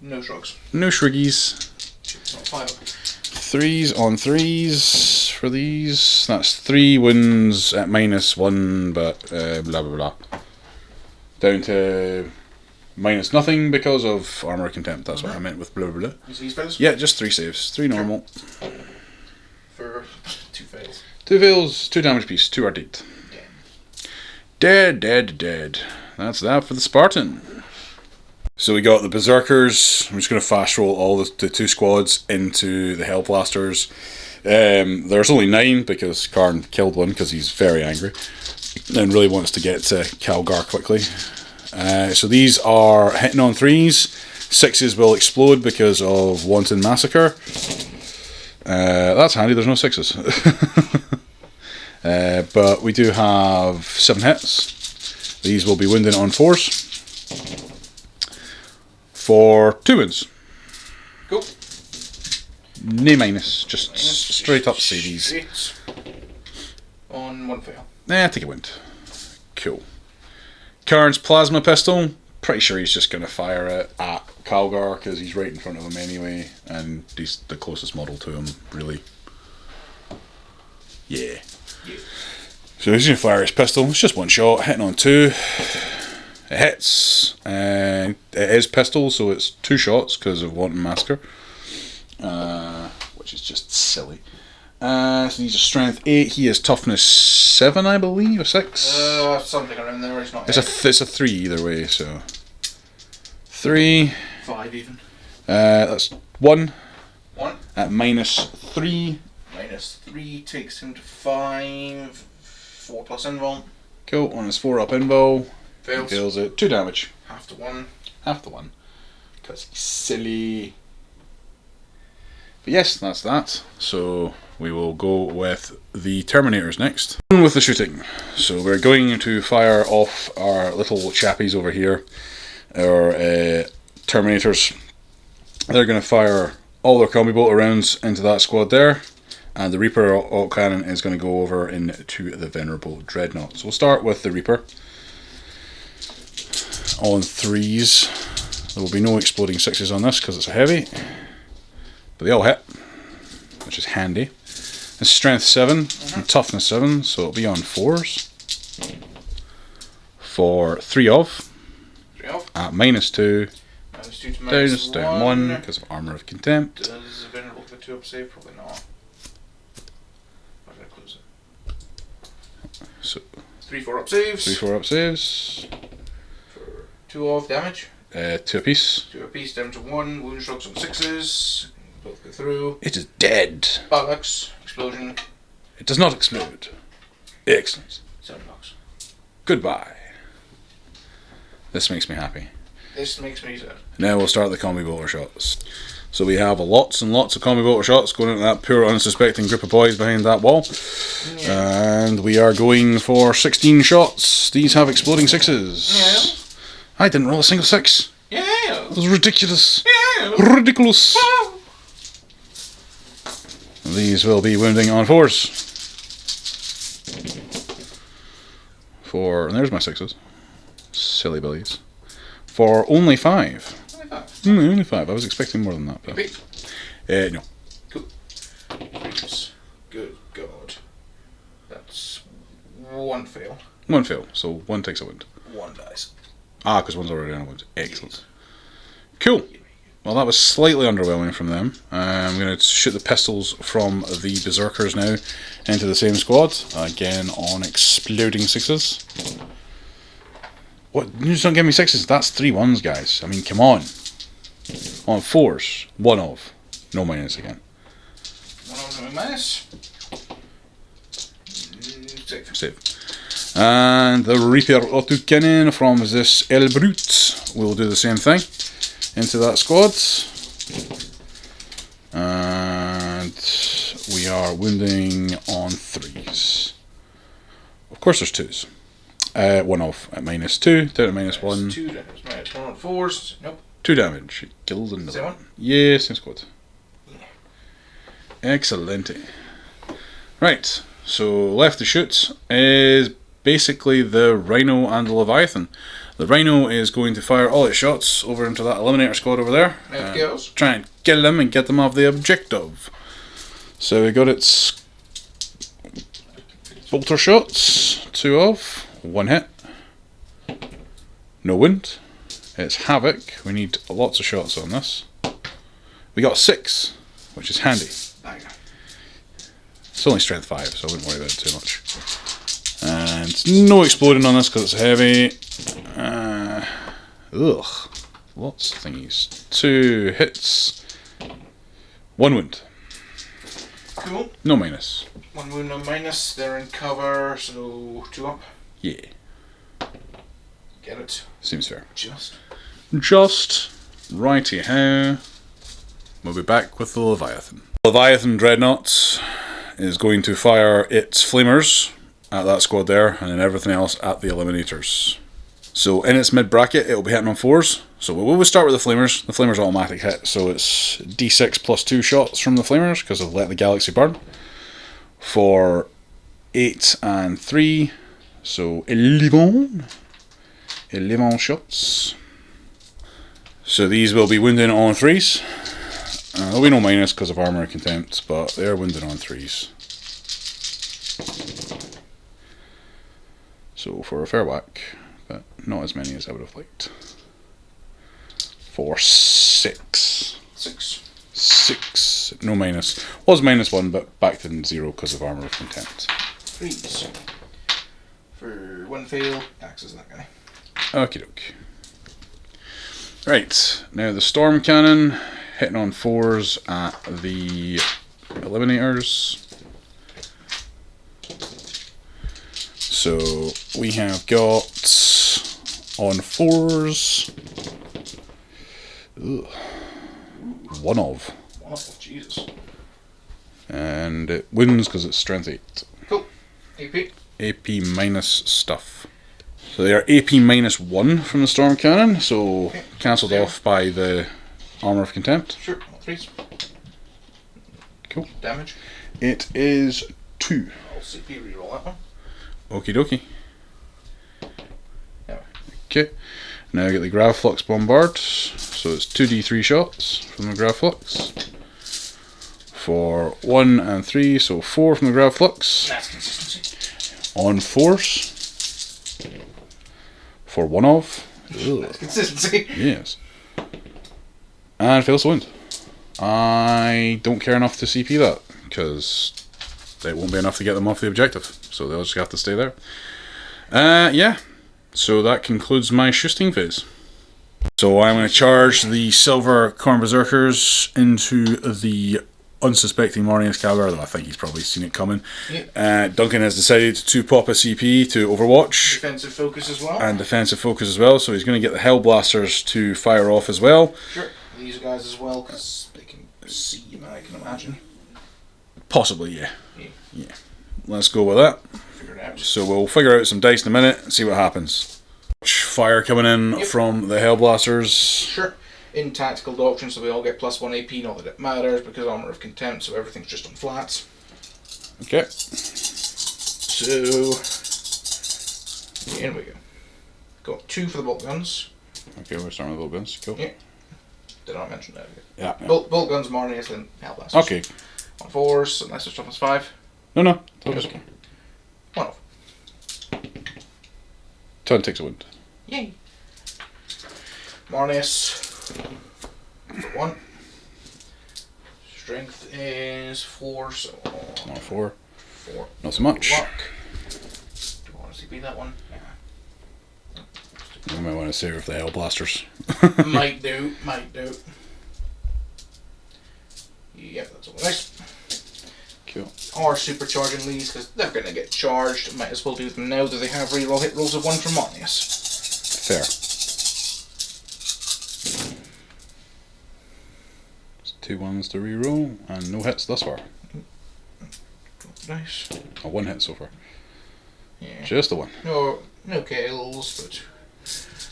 No shrugs. No shriggies. It's not 5. 3s on 3s for these. That's 3 wounds at -1, but blah blah blah. Down to minus nothing because of armor contempt. That's what I meant with blah blah blah. Is these fails? Yeah, just 3 saves. 3 normal. For 2 fails. 2 fails, 2 damage piece. 2 are dead. Dead. That's that for the Spartan. So we got the Berserkers. I'm just going to fast roll all the 2 squads into the Hellblasters. There's only 9 because Karn killed one because he's very angry and really wants to get to Calgar quickly. So these are hitting on 3s. 6s will explode because of Wanton Massacre. That's handy, there's no 6s. But we do have 7 hits. These will be wounding on 4s. For 2 wounds. Cool. No minus, just straight up CDs. Straight on 1 fail. Take a wind. Cool. Karn's plasma pistol. Pretty sure he's just going to fire it at Calgar because he's right in front of him anyway, and he's the closest model to him, really. Yeah. So he's going to fire his pistol. It's just 1 shot, hitting on 2. It hits, and it is pistol, so it's 2 shots because of Wanton Massacre, which is just silly. So he's a strength 8. He is toughness 7, I believe, or 6. Something around there. It's not. It's a 3 either way. So 3. 5 even. That's 1. 1 at -3. -3 takes him to 5. 4 plus invul. Cool. On his 4 up invul. Fails. Fails it. 2 damage. Half to 1. Half the 1. Because he's silly. But yes, that's that. So we will go with the Terminators next. On with the shooting. So we're going to fire off our little chappies over here. Our Terminators. They're going to fire all their combi bolter rounds into that squad there. And the Reaper autocannon is going to go over into the Venerable Dreadnought. So we'll start with the Reaper. On 3s. There will be no exploding 6s on this because it's a heavy. But they all hit, which is handy. It's strength 7 and toughness 7, so it'll be on 4s. For 3 of. 3 of. At -2. -2 to down 1 because of Armour of Contempt. Does the Venerable get 2 up save? Probably not. I'm going to close it. So 3/4 up saves. 3/4 up saves. For 2 of damage. 2 apiece. 2 apiece down to 1. Wound strokes on 6s. Both go through. It is dead. Bollocks. Explosion. It does not explode. Excellent. 7 bucks. Goodbye. This makes me happy. This makes me sad. Now we'll start the combi bolter shots. So we have lots and lots of combi bolter shots going into that poor unsuspecting group of boys behind that wall. Yeah. And we are going for 16 shots. These have exploding 6s. Yeah. I didn't roll a single 6. Yeah. It was ridiculous. Yeah. Ridiculous. These will be wounding on 4s. And there's my 6s. Silly billies. For only 5. Only 5. I was expecting more than that. But no. Cool. Good God. That's 1 fail. 1 fail. So 1 takes a wound. 1 dies. Because 1's already on a wound. Excellent. Cool. Well, that was slightly underwhelming from them. I'm going to shoot the pistols from the Berserkers now into the same squad. Again on exploding 6s. What? You just don't give me 6s. That's 3 1s, guys. I mean, come on. On 4s. 1 of. No minus again. 1 of, no minus. Save. And the Reaper autocannon from this El Brute will do the same thing. Into that squad. And we are wounding on 3s. Of course there's 2s. 1 off at -2, down to -1. 2 damage. -1 on 4s. Nope. 2 damage. It kills another. Same one? Yeah, same squad. Yeah. Excellent. Right, so left to shoot is basically the Rhino and the Leviathan. The Rhino is going to fire all its shots over into that Eliminator squad over there. Try and kill them and get them off the objective. So we got its bolter shots. 2 of. 1 hit. No wound. It's Havoc. We need lots of shots on this. We got 6, which is handy. It's only strength 5, so I wouldn't worry about it too much. And no exploding on this because it's heavy. Ugh. lots of thingies. 2 hits, 1 wound. Cool. No minus. 1 wound, no minus. They're in cover, so 2 up. Yeah. Get it. Seems fair. Just. Righty how. We'll be back with the Leviathan. Leviathan Dreadnought is going to fire its flamers at that squad there, and then everything else at the eliminators. So in its mid bracket, it'll be hitting on 4s. So we'll start with the flamers. The flamers automatic hit, so it's d6 plus 2 shots from the flamers because of Let the Galaxy Burn for 8 and 3, so 11 shots. So these will be wounding on 3s. There'll be no minus because of armor and contempt, but they're wounded on 3s. So for a fair whack, but not as many as I would have liked. For 6. 6. No minus. Was -1, but back to 0 because of armor of contempt. 3s. For 1 fail, axes that guy. Okie doke. Right, now the storm cannon hitting on 4s at the eliminators. So we have got on 4s. Ugh. One of. Oh, Jesus. And it wins because it's strength 8. Cool. AP. AP minus stuff. So they are AP -1 from the storm cannon, so okay. cancelled off by the armor of contempt. Sure, all 3s. Cool. Damage. It is 2. I'll CP reroll that one. Okie dokie. Yeah. Okay. Now I get the Gravflux Bombard. So it's 2d3 shots from the Gravflux. For 1 and 3, so 4 from the Gravflux. That's consistency. On 4s. For 1 of. That's consistency. Yes. And fails to wound. I don't care enough to CP that, because it won't be enough to get them off the objective. So they'll just have to stay there. Yeah. So that concludes my shooting phase. So I'm going to charge the Silver Corn Berserkers into the unsuspecting Marnius Cavalry, although I think he's probably seen it coming. Yep. Duncan has decided to pop a CP to Overwatch. Defensive focus as well. And defensive focus as well, so he's going to get the Hellblasters to fire off as well. Sure. These guys as well, because they can see him, I can imagine. Possibly, yeah. Yeah. Let's go with that. Figure it out. So we'll figure out some dice in a minute and see what happens. Fire coming in from the Hellblasters. Sure. In tactical doctrine, so we all get +1 AP, not that it matters, because armor of contempt, so everything's just on flats. Okay. So, in we go. Got 2 for the bolt guns. Okay, we're starting with bolt guns. Cool. Yeah. Did I mention that? Yeah. Bolt guns, Marnius, and Hellblasters. Okay. On 4s, unless it's toughness 5. No. Okay. 1 off. 10 takes a wound. Yay. Marnius. For 1. Strength is 4, so... On 4. 4. Not so much. Luck. Do I want to CP that one? You might want to save it for the Hellblasters. Might do. Yep, that's all nice. Cool. Or supercharging these, because they're going to get charged. Might as well do them now that they have reroll hit rolls of 1 from Marnius. Fair. 2 ones to reroll, and no hits thus far. Nice. 1 hit so far. Yeah. Just the 1. No kills, but...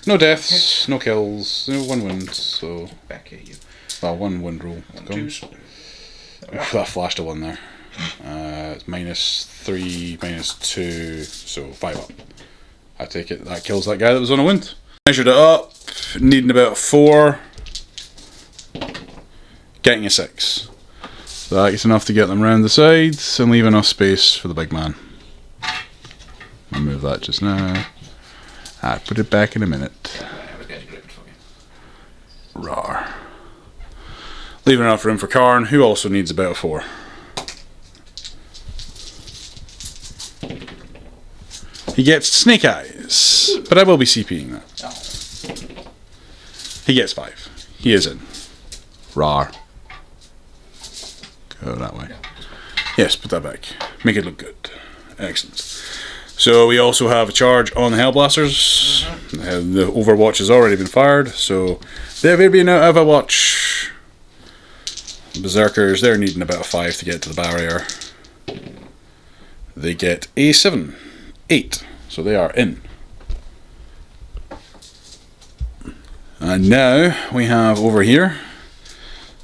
No deaths, no kills, 1 wound, so... Back at you. Well, 1 wound roll. 1 twos. That flashed a 1 there. It's -3, -2, so 5 up. I take it that kills that guy that was on a wound. Measured it up, needing about 4. Getting a 6. So that's enough to get them round the sides and leave enough space for the big man. I'll move that just now. I'll put it back in a minute. Rawr. Leaving enough room for Karn, who also needs about a 4. He gets snake eyes, but I will be CPing that. He gets 5. He is in. Rar. Go that way. Yes, put that back. Make it look good. Excellent. So we also have a charge on the Hellblasters. The Overwatch has already been fired, so there will be no Overwatch. Berserkers, they're needing about a 5 to get to the barrier. They get a 7, 8, so they are in. And now we have over here.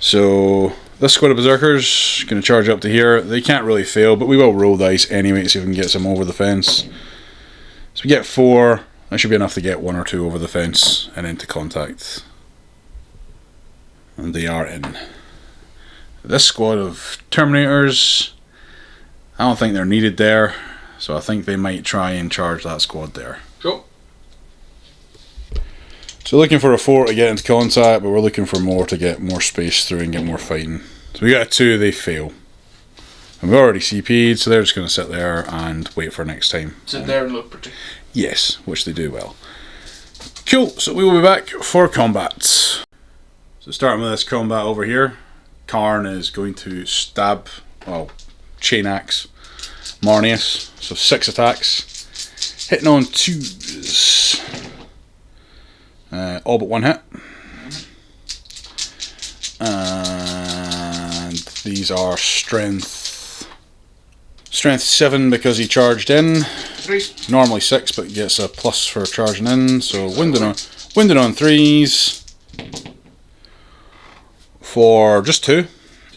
So this squad of Berserkers going to charge up to here. They can't really fail, but we will roll dice anyway to see if we can get some over the fence. So we get 4. That should be enough to get 1 or 2 over the fence and into contact. And they are in. This squad of Terminators, I don't think they're needed there, so I think they might try and charge that squad there. Cool. So looking for a 4 to get into contact, but we're looking for more to get more space through and get more fighting. So we got a 2, they fail. And we've already CP'd, so they're just going to sit there and wait for next time. Sit there and look pretty. Yes, which they do well. Cool, so we will be back for combat. So starting with this combat over here, Karn is going to stab, well, chain axe, Marnius. So 6 attacks, hitting on 2s. All but 1 hit. And these are strength 7 because he charged in. 3. Normally 6, but gets a plus for charging in. So winded on 3s for just 2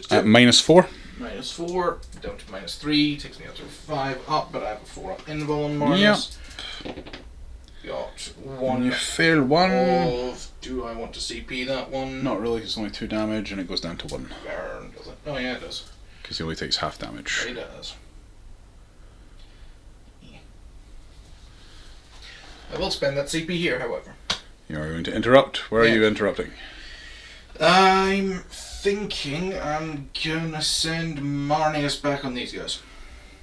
at -4. -4 down to -3 takes me up to 5 up, but I have a 4 up invul on Marnius. Yep. Got 1. You fail 1. Of, do I want to CP that one? Not really, it's only 2 damage and it goes down to 1. Burn, does it? Oh yeah, it does. Because he only takes half damage. It does. Yeah. I will spend that CP here, however. You are going to interrupt? Where are you interrupting? I'm thinking I'm gonna send Marnius back on these guys.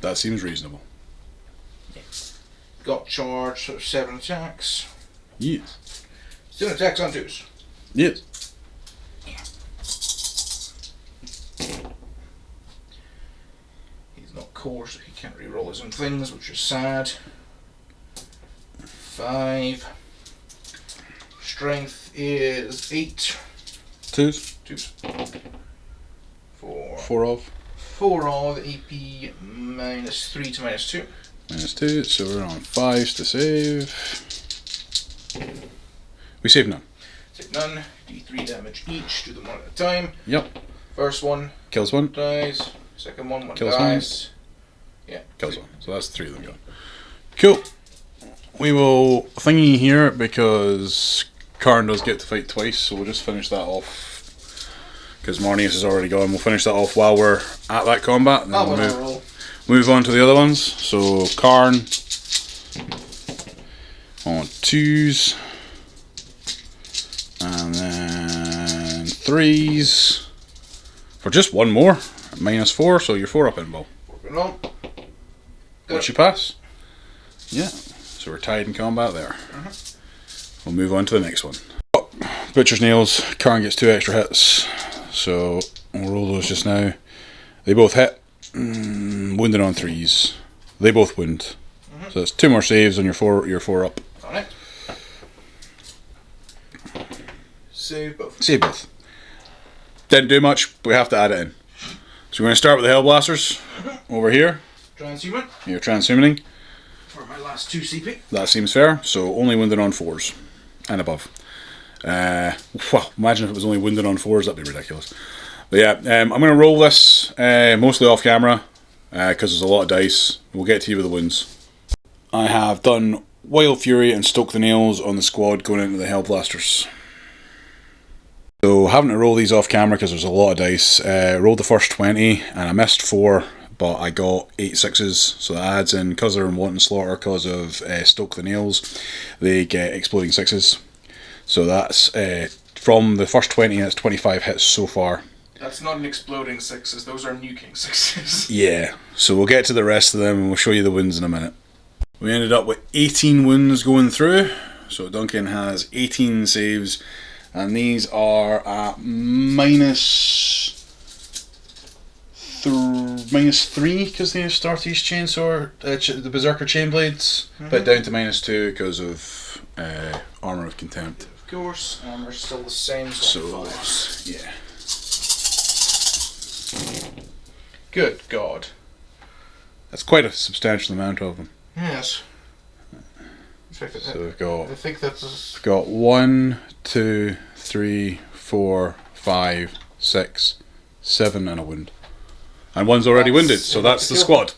That seems reasonable. Got charged, so 7 attacks. Yes. 7 attacks on 2s. Yes. He's not core, so he can't reroll his own things, which is sad. 5. Strength is 8. 2s. 2s. 4. 4 of. 4 of AP -3 to -2. -2, so we're on 5s to save. We save none. Take none. D3 damage each. Do them one at a time. Yep. First one Kills 1. dies. Second one Kills dies. Yeah. Kills 1. So that's 3 of them gone. Cool. We will thingy here because Karn does get to fight twice, so we'll just finish that off. Because Marnius is already gone. We'll finish that off while we're at that combat. And then we'll move on to the other ones. So Karn on 2s. And then 3s. For just 1 more. -4, so you're 4 up in ball. Working on. Once you pass. Yeah. So we're tied in combat there. We'll move on to the next one. Oh, Butcher's Nails. Karn gets 2 extra hits. So we'll roll those just now. They both hit. Wounded on 3s. They both wound. So that's 2 more saves on your 4 up. On it. Save both. Save both. Didn't do much, but we have to add it in. So we're going to start with the Hellblasters. Over here. Transhuman. You're transhumaning. For my last 2 CP. That seems fair. So only wounded on 4s. And above. Well, imagine if it was only wounded on 4s, that'd be ridiculous. But yeah, I'm going to roll this mostly off camera because there's a lot of dice. We'll get to you with the wounds. I have done Wild Fury and Stoke the Nails on the squad going into the Hellblasters. So having to roll these off camera because there's a lot of dice. Rolled the first 20 and I missed 4, but I got 8 6s. So that adds in, because they're in Wanton Slaughter because of Stoke the Nails, they get exploding 6s. So that's from the first 20, that's 25 hits so far. That's not an exploding 6s, those are nuking 6s. Yeah, so we'll get to the rest of them and we'll show you the wounds in a minute. We ended up with 18 wounds going through. So Duncan has 18 saves And these are at -3 because they start these chainsaw, the Berserker chain blades, but down to -2 because of Armor of Contempt. Of course, armor's still the same. So, yeah. Good God. That's quite a substantial amount of them. Yes. So we've got. I think that's. We've got 1, 2, 3, 4, 5, 6, 7, and a wound. And one's already wounded, so that's the squad.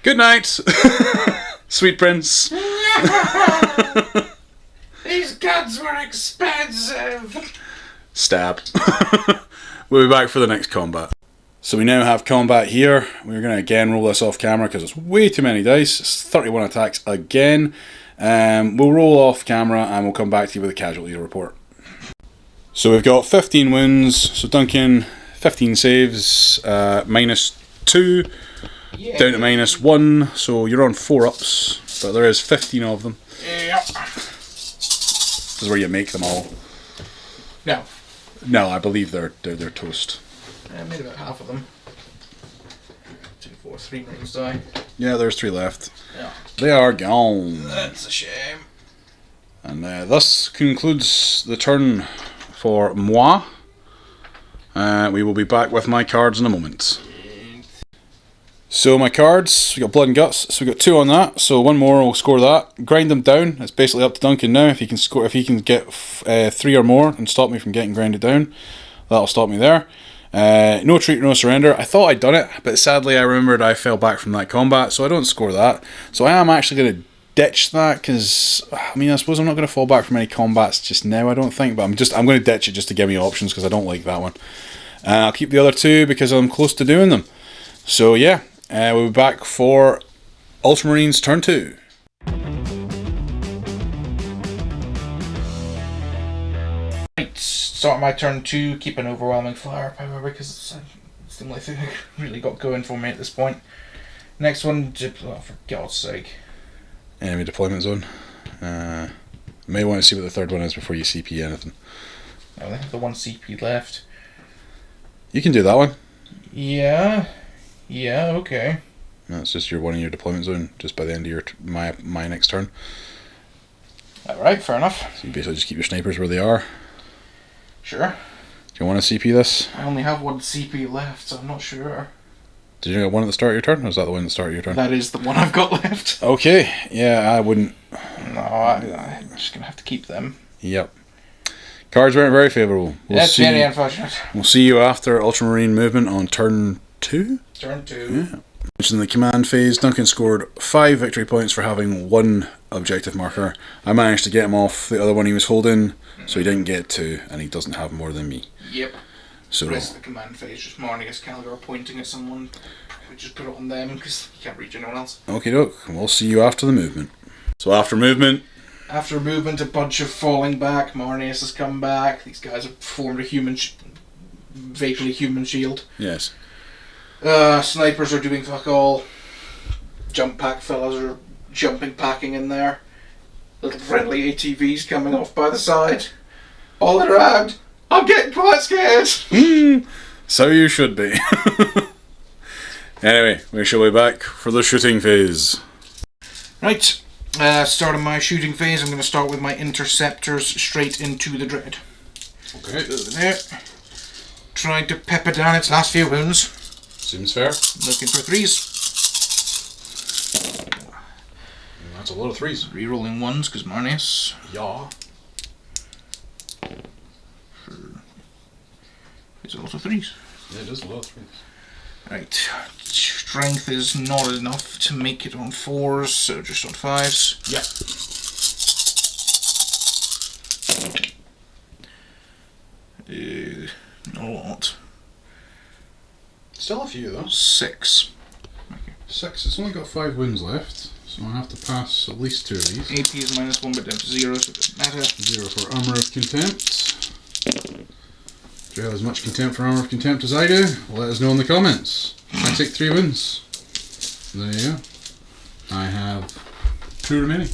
Good night, sweet prince. These guns were expensive. Stab. We'll be back for the next combat. So we now have combat here. We're going to again roll this off camera because it's way too many dice. It's 31 attacks again. We'll roll off camera and we'll come back to you with a casualty report. So we've got 15 wounds. So Duncan, 15 saves, -2, down to -1. So you're on 4 ups, but there is 15 of them. Yep. This is where you make them all. No. No, I believe they're toast. I made about half of them. 2, 4, 3 wounds die. Yeah, there's 3 left. Yeah. They are gone. That's a shame. And thus concludes the turn for moi. We will be back with my cards in a moment. So my cards, we got Blood and Guts, so we got 2 on that, so 1 more will score that. Grind them down, it's basically up to Duncan now. If he can get 3 or more and stop me from getting grinded down, that'll stop me there. No Retreat, No Surrender. I thought I'd done it, but sadly I remembered I fell back from that combat, so I don't score that. So I am actually going to ditch that, because, I mean, I suppose I'm not going to fall back from any combats just now, I don't think, but I'm going to ditch it just to give me options, because I don't like that one. I'll keep the other 2, because I'm close to doing them. So yeah, we'll be back for Ultramarines turn 2. Start my turn 2, keep an overwhelming firepower because it's the only thing I really got going for me at this point. Next one, oh, for God's sake. Enemy deployment zone. May want to see what the third one is before you CP anything. I only have the 1 CP left. You can do that one. Yeah, okay. That's just one in your deployment zone, just by the end of your my next turn. Alright, fair enough. So you basically just keep your snipers where they are. Sure. Do you want to CP this? I only have 1 CP left, so I'm not sure. Did you get one at the start of your turn, or was that the one at the start of your turn? That is the one I've got left. Okay, yeah, I wouldn't. No, I'm just going to have to keep them. Yep. Cards weren't very favourable. That's very unfortunate. We'll see you after Ultramarine movement on turn 2? Turn 2. Yeah. In the command phase, Duncan scored 5 victory points for having 1 objective marker. I managed to get him off the other one he was holding, so he didn't get 2, and he doesn't have more than me. Yep. So the rest of the command phase, just more, I guess, Calgar pointing at someone. Probably just put it on them, because you can't reach anyone else. Okie doke, we'll see you after the movement. So after movement... After movement, a bunch of falling back. Marnius has come back. These guys have formed a vaguely human shield. Yes. Snipers are doing fuck all. Jump pack fellas are packing in there. Little friendly ATVs coming off by the side. All around. I'm getting quite scared. So you should be. Anyway, we shall be back for the shooting phase. Right. Start of my shooting phase. I'm going to start with my interceptors straight into the dread. Okay. Over there. Trying to pepper down its last few wounds. Seems fair. Looking for 3s. That's a lot of 3s. Rerolling 1s because Marnius. Yeah. It's also 3s. Yeah, it is a lot of 3s. Right. Strength is not enough to make it on 4s, so just on 5s. Yeah. Not a lot. Still a few though. 6. 6. It's only got 5 wins left, so I have to pass at least 2 of these. AP is -1, but down to 0, so it doesn't matter. 0 for Armour of Contempt. Do you have as much contempt for Armour of Contempt as I do? Let us know in the comments. I take 3 wins. There you go. I have 2 remaining.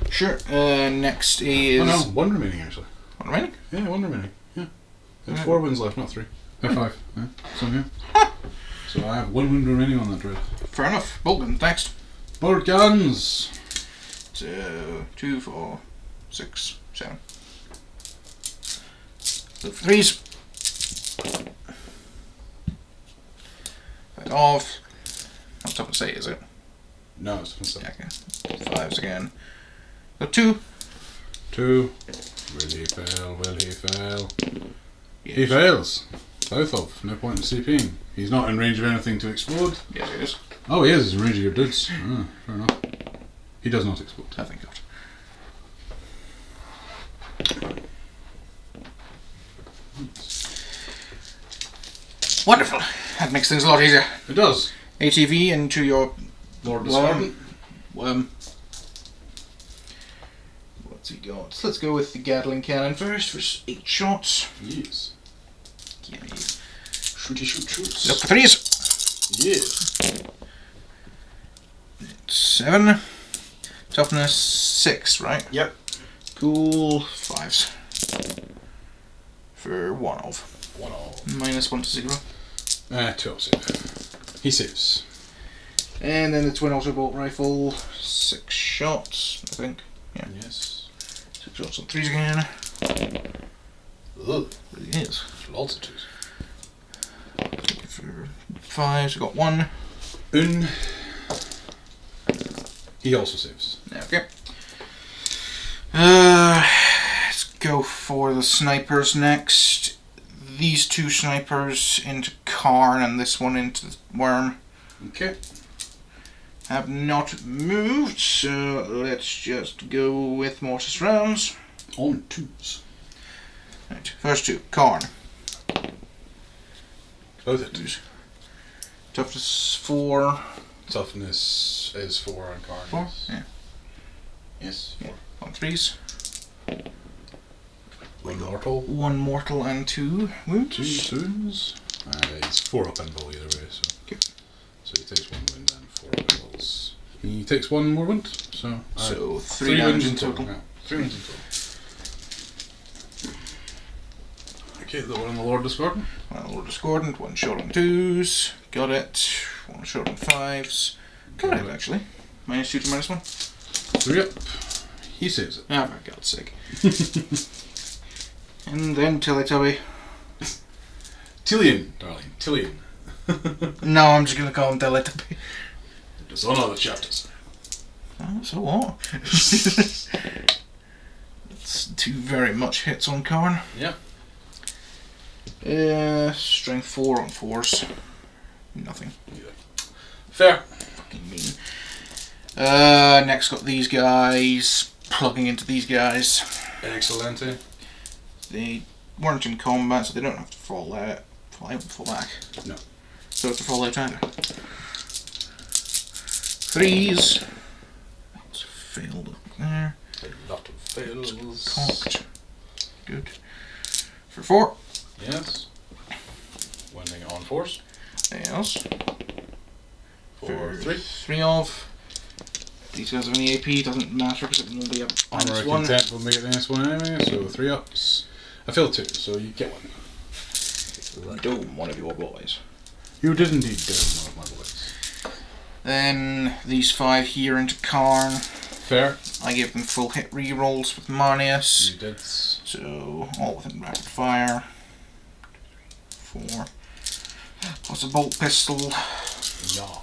Sure. Next is... Oh no, 1 remaining actually. 1 remaining? Yeah, one remaining. Yeah. There's 4 wounds left, not 3. 5. Yeah. So yeah. So I have 1 wound remaining on that dread. Fair enough. Bolt gun, next. Bolt guns! So, 2, 4, 6, 7. Look for 3s. Fight off. Not tough to say, is it? No, it's different Yeah, stuff. okay. 5s again. So 2. 2. Will he fail? Will he fail? Yes. He fails. South of. No point in CPing. He's not in range of anything to explode. Yes, it is. Oh, he is. He's in range of your dudes. Ah, fair enough. He does not explode. I think not. Wonderful. That makes things a lot easier. It does. ATV into your Lord Discordant. What's he got? Let's go with the Gatling cannon first for 8 shots. Yes. Give me Shooty shoot shoots. look for 3s. Yes. 7. Toughness 6, right? Yep. Cool. 5s. For 1 of. 1 all. -1 to 0. 2 save. He saves. And then the twin auto bolt rifle, 6 shots, I think. Yeah. Yes. 6 shots on 3s again. Ugh. Yes. Lots of 2s. For 5s, we got 1. He also saves. Okay. Let's go for the snipers next. These 2 snipers into Karn and this one into the worm. Okay. Have not moved, so let's just go with mortis rounds. On 2s. Right, first 2, Karn. Both at 2s. Toughness 4. Toughness is 4 on Karn. 4? Yeah. Yes. 4. On 3s. 1 mortal. 1 mortal and 2 wounds. 2 wounds. He's 4 up in bow either way, so. Okay. So he takes 1 wound and 4 up in balls. He takes 1 more wound, so. So 3 wounds damage in total. Yeah, 3 wounds in total. Okay, the one on the Lord Discordant. Lord Discordant, 1 shot on 2s. Got it. 1 shot on 5s. Got it actually. -2 to -1. 3 up. He saves it. Ah, for God's sake. And then Teletubby. Tillian, darling. Tillian. No, I'm just gonna call him Teletubby. Just on other chapters. Oh, so what? That's 2 very much hits on Karn. Yeah. Strength 4 on 4s. Nothing. Yeah. Fair. Fucking mean. Next got these guys. Plugging into these guys. Excellente. They weren't in combat, so they don't have to fall out. Fall back. No. Don't have to fall out either. 3s. That's failed up there. A lot of fails. Cocked. Good. For 4. Yes. Winning on 4s. Yes. For 3. 3 of. These guys have any AP, doesn't matter because it will be up Armor -1. content will make it the next one anyway, so 3 ups. I failed 2, so you get 1. Dome one of your boys. You did indeed do one of my boys. Then these 5 here into Karn. Fair. I give them full hit rerolls with Marnius. You did. So all within rapid fire. 4. Plus a bolt pistol. Yeah.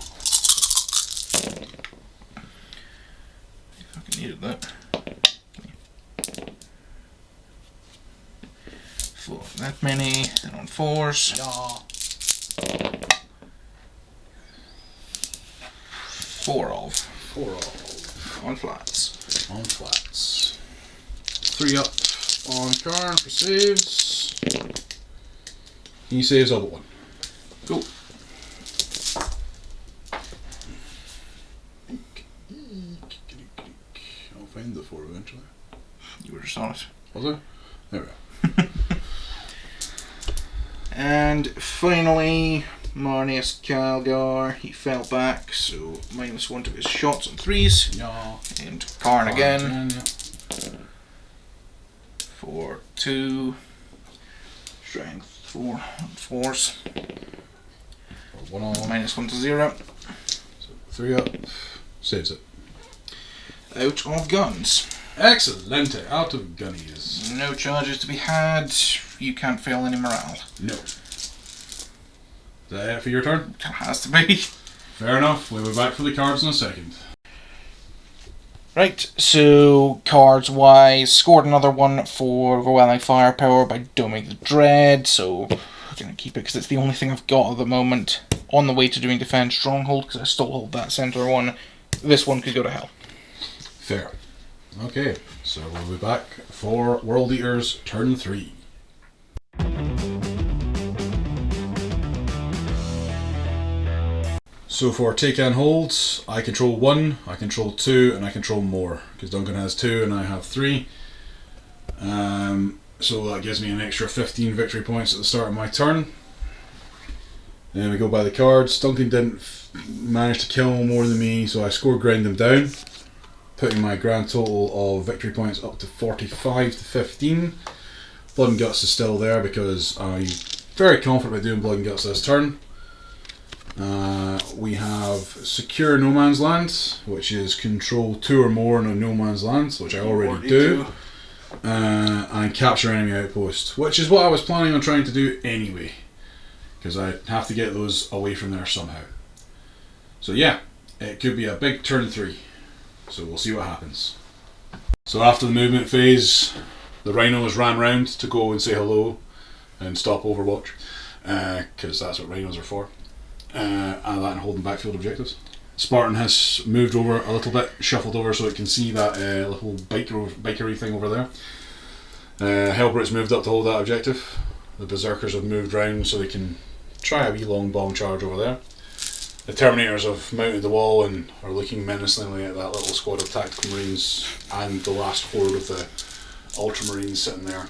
Fucking needed that. 4 that many, and on 4s. Yeah. 4 of. 4 all. On flats. On flats. 3 up on Karn for saves. He saves all but 1. Cool. I'll find the 4 eventually. You were just on it. Was I? There we go. And finally, Marnius Calgar. He fell back, so -1 to his shots on 3s. Yeah. And Karn again. Yeah. for 2. Strength 4 and 4s. 1 on. -1 to 0. So 3 up. Saves it. Out of guns. Excellent. Out of gunnies. No charges to be had. You can't fail any morale. No. Is that it for your turn? It has to be. Fair enough. We'll be back for the cards in a second. Right, so cards wise, scored another one for overwhelming firepower by doming the dread, so I'm going to keep it because it's the only thing I've got at the moment. On the way to doing defense stronghold because I still hold that center one. This one could go to hell. Fair. Okay, so we'll be back for World Eaters turn 3. So for take and holds, I control 1, I control 2, and I control more. Because Duncan has 2 and I have 3. So that gives me an extra 15 victory points at the start of my turn. Then we go by the cards. Duncan didn't manage to kill more than me, so I score grind them down, putting my grand total of victory points up to 45 to 15. Blood and Guts is still there because I'm very confident about doing Blood and Guts this turn. We have Secure No Man's Land, which is control 2 or more in a No Man's Land, which I already do. And Capture Enemy Outpost, which is what I was planning on trying to do anyway, because I have to get those away from there somehow. So yeah, it could be a big turn 3. So we'll see what happens. So after the movement phase, the rhinos ran round to go and say hello and stop Overwatch, because that's what rhinos are for. And that and holding backfield objectives. Spartan has moved over a little bit, shuffled over so it can see that little bikery thing over there. Hellbrut's moved up to hold that objective. The Berserkers have moved round so they can try a wee long bomb charge over there. The Terminators have mounted the wall and are looking menacingly at that little squad of tactical marines and the last horde of the Ultramarines sitting there.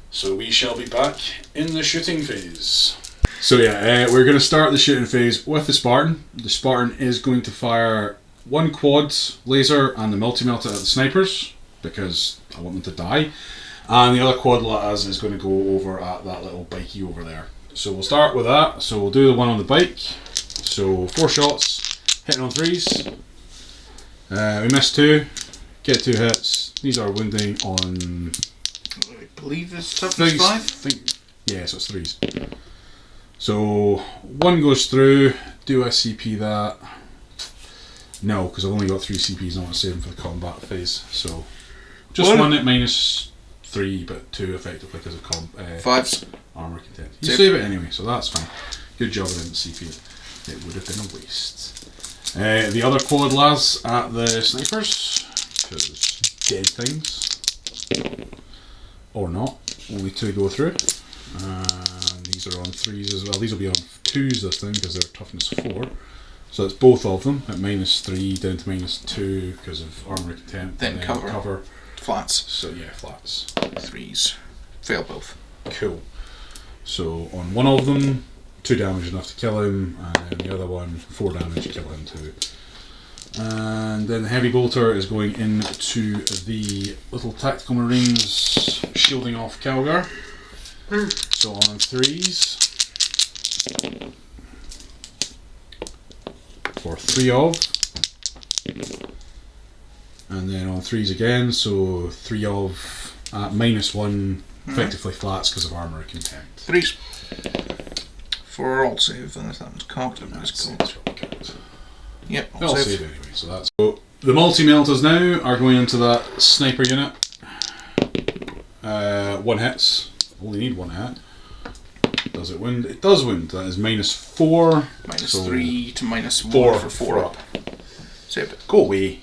So we shall be back in the shooting phase. So yeah, we're going to start the shooting phase with the Spartan. The Spartan is going to fire 1 quad laser and the multi-melta at the snipers, because I want them to die. And the other quad las is going to go over at that little bikey over there. So we'll start with that. So we'll do the one on the bike. So 4 shots, hitting on 3s. We missed 2, get 2 hits. These are wounding on... I believe it's toughness 5? Yeah, so it's 3s. So 1 goes through. Do I CP that? No, because I've only got 3 CPs and I want to save them for the combat phase. So just 1 at -3, but 2 effectively because of 5s. Armor content. You save it anyway, so that's fine. Good job I didn't CP it. It would have been a waste. The other quad las at the snipers, because dead things. Or not. Only 2 go through. And these are on 3s as well. These will be on 2s this time because they're toughness 4. So it's both of them at -3 down to -2 because of armor content. Then cover. Flats. So yeah, flats. 3s. Fail both. Cool. So on one of them, 2 damage enough to kill him, and the other one, 4 damage to kill him too. And then the heavy bolter is going into the little tactical marines, shielding off Calgar. So on 3s, for 3 of, and then on 3s again, so 3 of at -1, effectively flats because of armor content. 3s. For all save, unless that one's cocked. Yep, I'll save anyway, so that's... So the multi-meltas now are going into that sniper unit. 1 hits. Only need 1 hit. Does it wound? It does wound. That is -4. -3 to -1 for 4 up. Save it. Go away.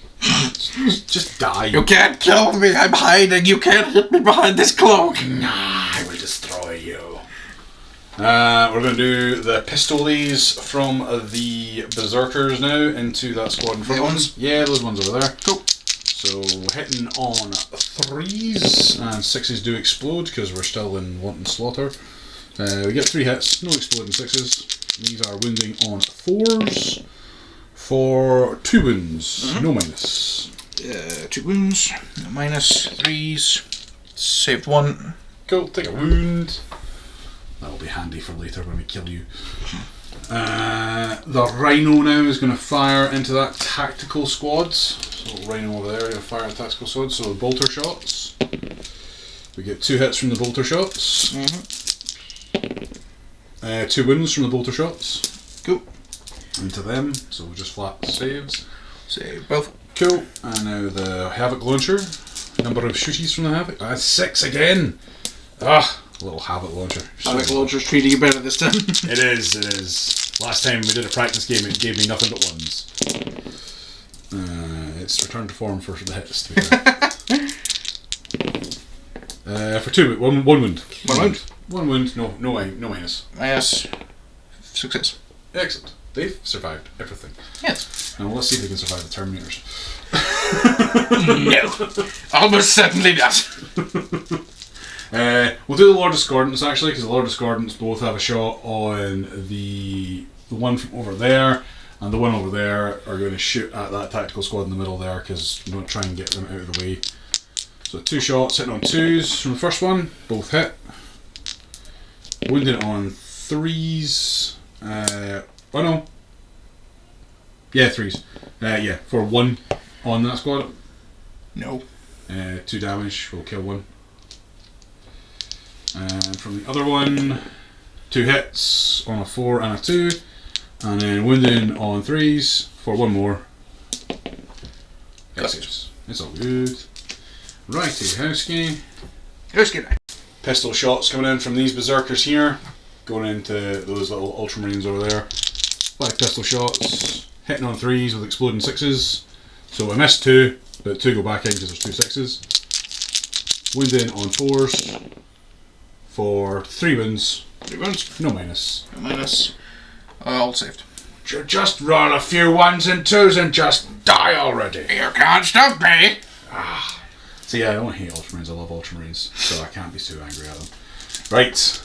Just die. You can't kill me. I'm hiding. You can't hit me behind this cloak. Nah, I will destroy you. We're going to do the pistoles from the Berserkers now into that squad in front of us. Yeah, those ones over there. Cool. So hitting on 3s, and 6s do explode because we're still in wanton slaughter. We get 3 hits, no exploding 6s. These are wounding on 4s for 2 wounds, no minus. 2 wounds, no minus, 3s. Saved one. Cool, take a wound. That'll be handy for later when we kill you. The Rhino now is going to fire into that tactical squads. So Rhino over there, going to fire at tactical squads. So bolter shots. We get 2 hits from the bolter shots. 2 wounds from the bolter shots. Cool. Into them. So just flat saves. Save both. Cool. And now the Havoc launcher. Number of shooties from the Havoc. 6 again. Little Havoc launcher. Havoc launcher's treating you better this time. It is. Last time we did a practice game, it gave me nothing but ones. It's return to form for the hits. To be fair. For 2, one wound. One wound. No minus. Minus. Success. Excellent. They've survived everything. Yes. Now let's see if they can survive the Terminators. No. Almost certainly not. We'll do the Lord Discordants actually, because the Lord Discordants both have a shot on the one from over there, and the one over there are going to shoot at that tactical squad in the middle there, because we want to try and get them out of the way. So 2 shots hitting on 2s from the first one, both hit. Wounded on 3s. Oh no. Yeah, 3s. Yeah, for 1 on that squad. No. 2 damage, we'll kill 1. And from the other one, 2 hits on a 4 and a 2, and then wounding on 3s for 1 more. It's all good. Righty, houseky. Pistol shots coming in from these berserkers here, going into those little Ultramarines over there. 5 pistol shots, hitting on 3s with exploding 6s. So I missed 2, but 2 go back in because there's 2 6s. Wounding on 4s. For 3 wounds. 3 wounds. No minus. No minus. All saved. Just roll a few 1s and 2s and just die already. You can't stop me. See, I don't hate Ultramarines. I love Ultramarines, so I can't be too angry at them. Right.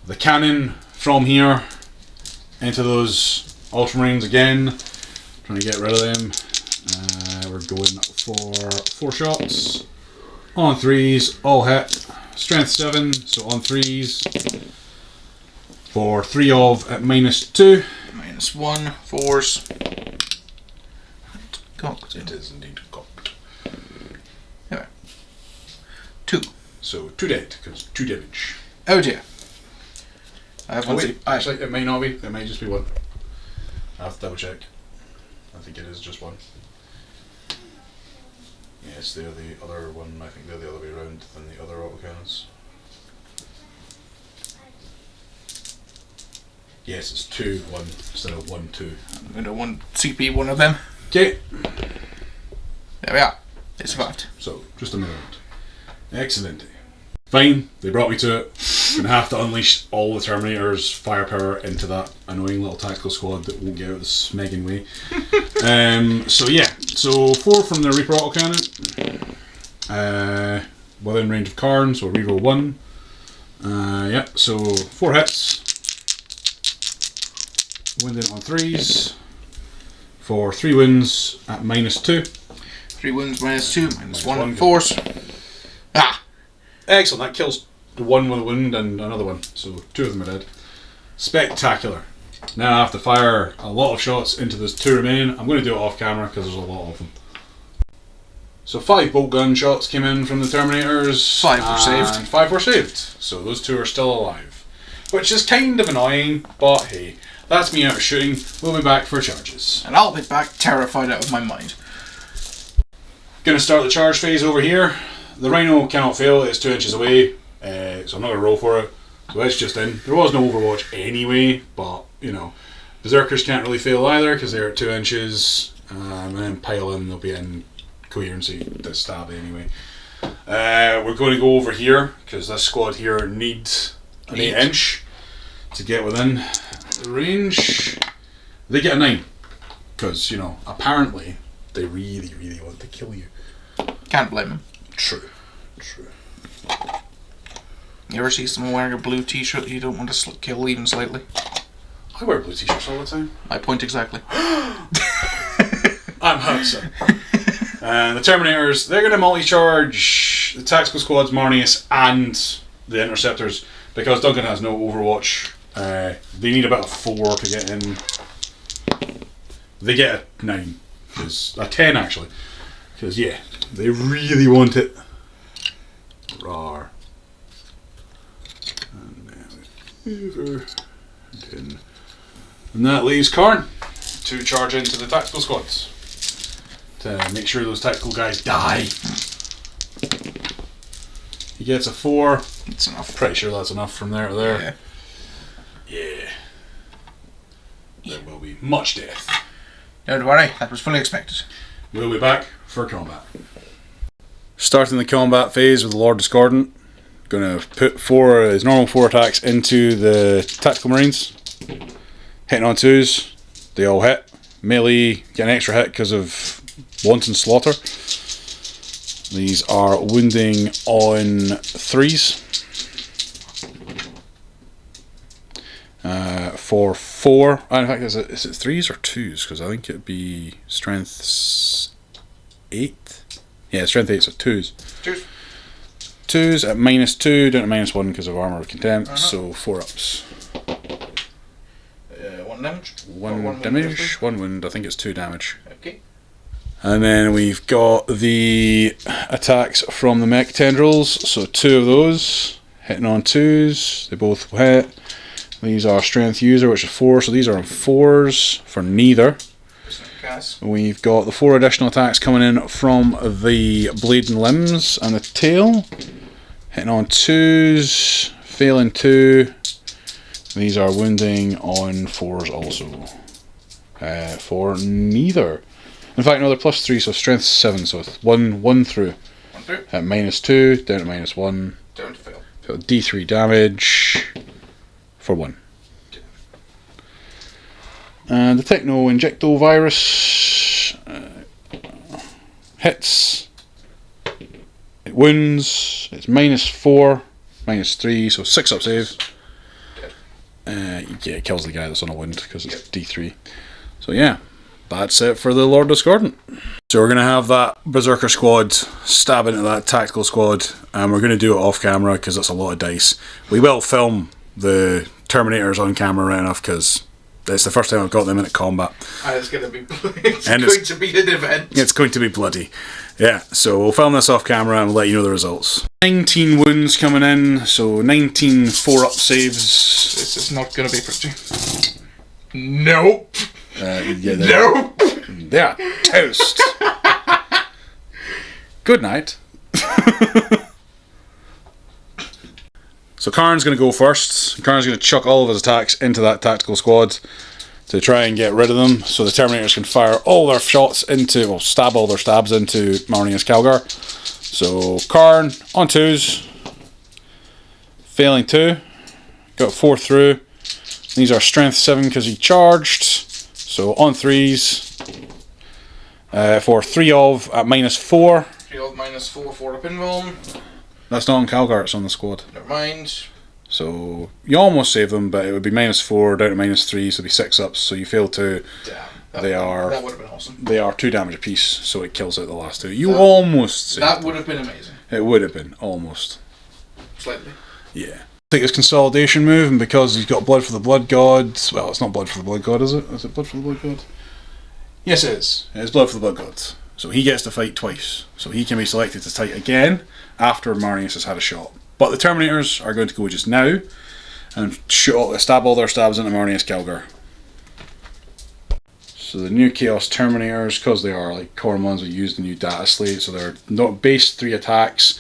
The cannon from here into those Ultramarines again. Trying to get rid of them. We're going for 4 shots. On 3s, all hit. Strength 7, so on 3s. For 3 of at -2. -1, 4s. Cocked. It is indeed cocked. Anyway. 2. So 2 dead, because 2 damage. Oh dear. I have one. Wait, actually, it may not be. It may just be 1. I have to double check. I think it is just 1. Yes, they're the other one. I think they're the other way around than the other autocannons. Yes, it's 2-1 instead of 1-2. I'm going to 1 CP one of them. Okay. There we are. They survived. So, just a minute. Excellent. Fine, they brought me to it. Gonna have to unleash all the Terminators' firepower into that annoying little tactical squad that won't get out of the smegging way. So yeah, so 4 from the Reaper autocannon. Within range of Karn, so reroll 1. Yeah, so 4 hits. Wounded on 3s. For 3 wins at -2. 3 wounds, -2, -1 on 4s. Excellent, that kills the one with a wound and another one, so 2 of them are dead. Spectacular. Now I have to fire a lot of shots into those 2 remaining. I'm going to do it off camera because there's a lot of them. So 5 bolt gun shots came in from the Terminators. 5 were saved. And 5 were saved. So those 2 are still alive. Which is kind of annoying, but hey, that's me out shooting. We'll be back for charges. And I'll be back terrified out of my mind. Going to start the charge phase over here. The Rhino cannot fail, it's 2 inches away, so I'm not going to roll for it. So it's just in. There was no Overwatch anyway, but, you know, Berserkers can't really fail either because they're at 2 inches, and then pile in, they'll be in coherency to stab anyway. We're going to go over here because this squad here needs an 8 inch to get within the range. They get a 9 because, you know, apparently they really, really want to kill you. Can't blame him. True. You ever see someone wearing a blue t-shirt you don't want to kill even slightly? I wear blue t-shirts all the time. My point exactly. I'm Hudson. And the Terminators, they're going to multi-charge damage. The tactical squads, Marnius, and the interceptors, because Duncan has no Overwatch, they need about a 4 to get in. They get a 9, a 10 actually, because yeah, they really want it. Rawr. And over 10. And that leaves Karn to charge into the tactical squads to make sure those tactical guys die. He gets a 4. That's enough. Pretty sure that's enough from there to there. Yeah. There will be much death. Don't worry, that was fully expected. We'll be back for combat. Starting the combat phase with the Lord Discordant. Going to put his normal 4 attacks into the tactical marines. Hitting on 2s. They all hit. Melee get an extra hit because of wanton slaughter. These are wounding on 3s. For 4. In fact, is it 3s or 2s? Because I think it'd be strength 8. Yeah, strength 8, so 2s. 2s at -2, down to -1 because of armor of contempt. So 4 ups. 1 damage. 1 damage, 1 wound. I think it's 2 damage. Okay. And then we've got the attacks from the mech tendrils. So 2 of those hitting on 2s. They both hit. These are strength user, which is 4. So these are on 4s for neither. We've got the 4 additional attacks coming in from the blade and limbs and the tail. Hitting on 2s, failing 2. These are wounding on 4s also. For neither. In fact, no, they're +3, so strength 7, so it's 1 through. 1 through. At -2, down to -1. Down to fail. So D3 damage for 1. And the Techno Injecto Virus hits. It wounds. It's -4, -3, so 6 up save. Yeah, it kills the guy that's on a wound because it's D3. So yeah, that's it for the Lord Discordant. So we're going to have that Berserker squad stab into that tactical squad, and we're going to do it off camera because it's a lot of dice. We will film the Terminators on camera right enough because it's the first time I've got them into combat. And it's going to be going to be an event. It's going to be bloody. Yeah, so we'll film this off camera and we'll let you know the results. 19 wounds coming in, so 19 4-up saves. This is not going to be pretty. Nope. Yeah, Nope. Yeah, toast. Good night. So Karn's going to go first. Karn's going to chuck all of his attacks into that tactical squad to try and get rid of them, so the Terminators can fire all their shots into, well, stab all their stabs into Marnius Calgar. So Karn on 2s, failing 2, got 4 through. These are strength 7 because he charged. So on 3s, for 3 of at -4. 3 of -4 for a pinball. That's not on Calgar, it's on the squad. Never mind. So you almost save them, but it would be -4 down to -3, so it'd be 6 ups. So you fail 2. Damn. That would have been awesome. They are 2 damage apiece, so it kills out the last 2. You almost saved That them. would have been amazing. It would have been almost. Slightly. Yeah. Take his consolidation move, and because he's got blood for the blood god. Well, it's not blood for the blood god, is it? Is it blood for the blood god? Yes, it is. It's blood for the blood god. So he gets to fight twice. So he can be selected to fight again after Marnius has had a shot. But the Terminators are going to go just now and stab all their stabs into Marnius Calgar. So the new Chaos Terminators, because they are like core ones, we use the new data slate. So they're not base 3 attacks.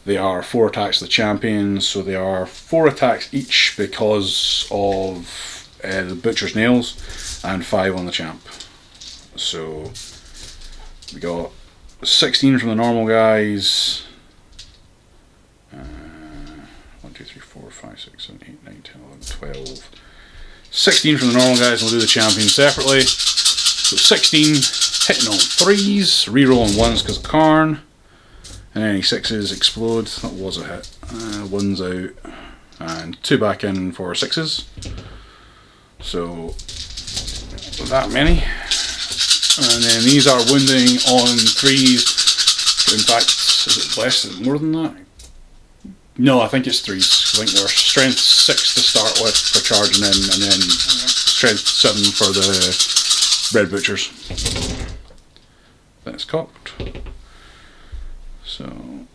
They are 4 attacks to the champions. So they are 4 attacks each because of the Butcher's Nails and 5 on the champ. So we got 16 from the normal guys. 1, 2, 3, 4, 5, 6, 7, 8, 9, 10, 11, 12. 16 from the normal guys, and we'll do the champions separately. So 16 hitting on 3s, reroll on 1s because of Karn. And any 6s explode. That was a hit. 1's out. And 2 back in for 6s. So that many. And then these are wounding on 3s. In fact, Is it less? Is it more than that? No, I think it's 3s. I think they're strength 6 to start with for charging in, and then strength 7 for the Red Butchers. That's cocked. So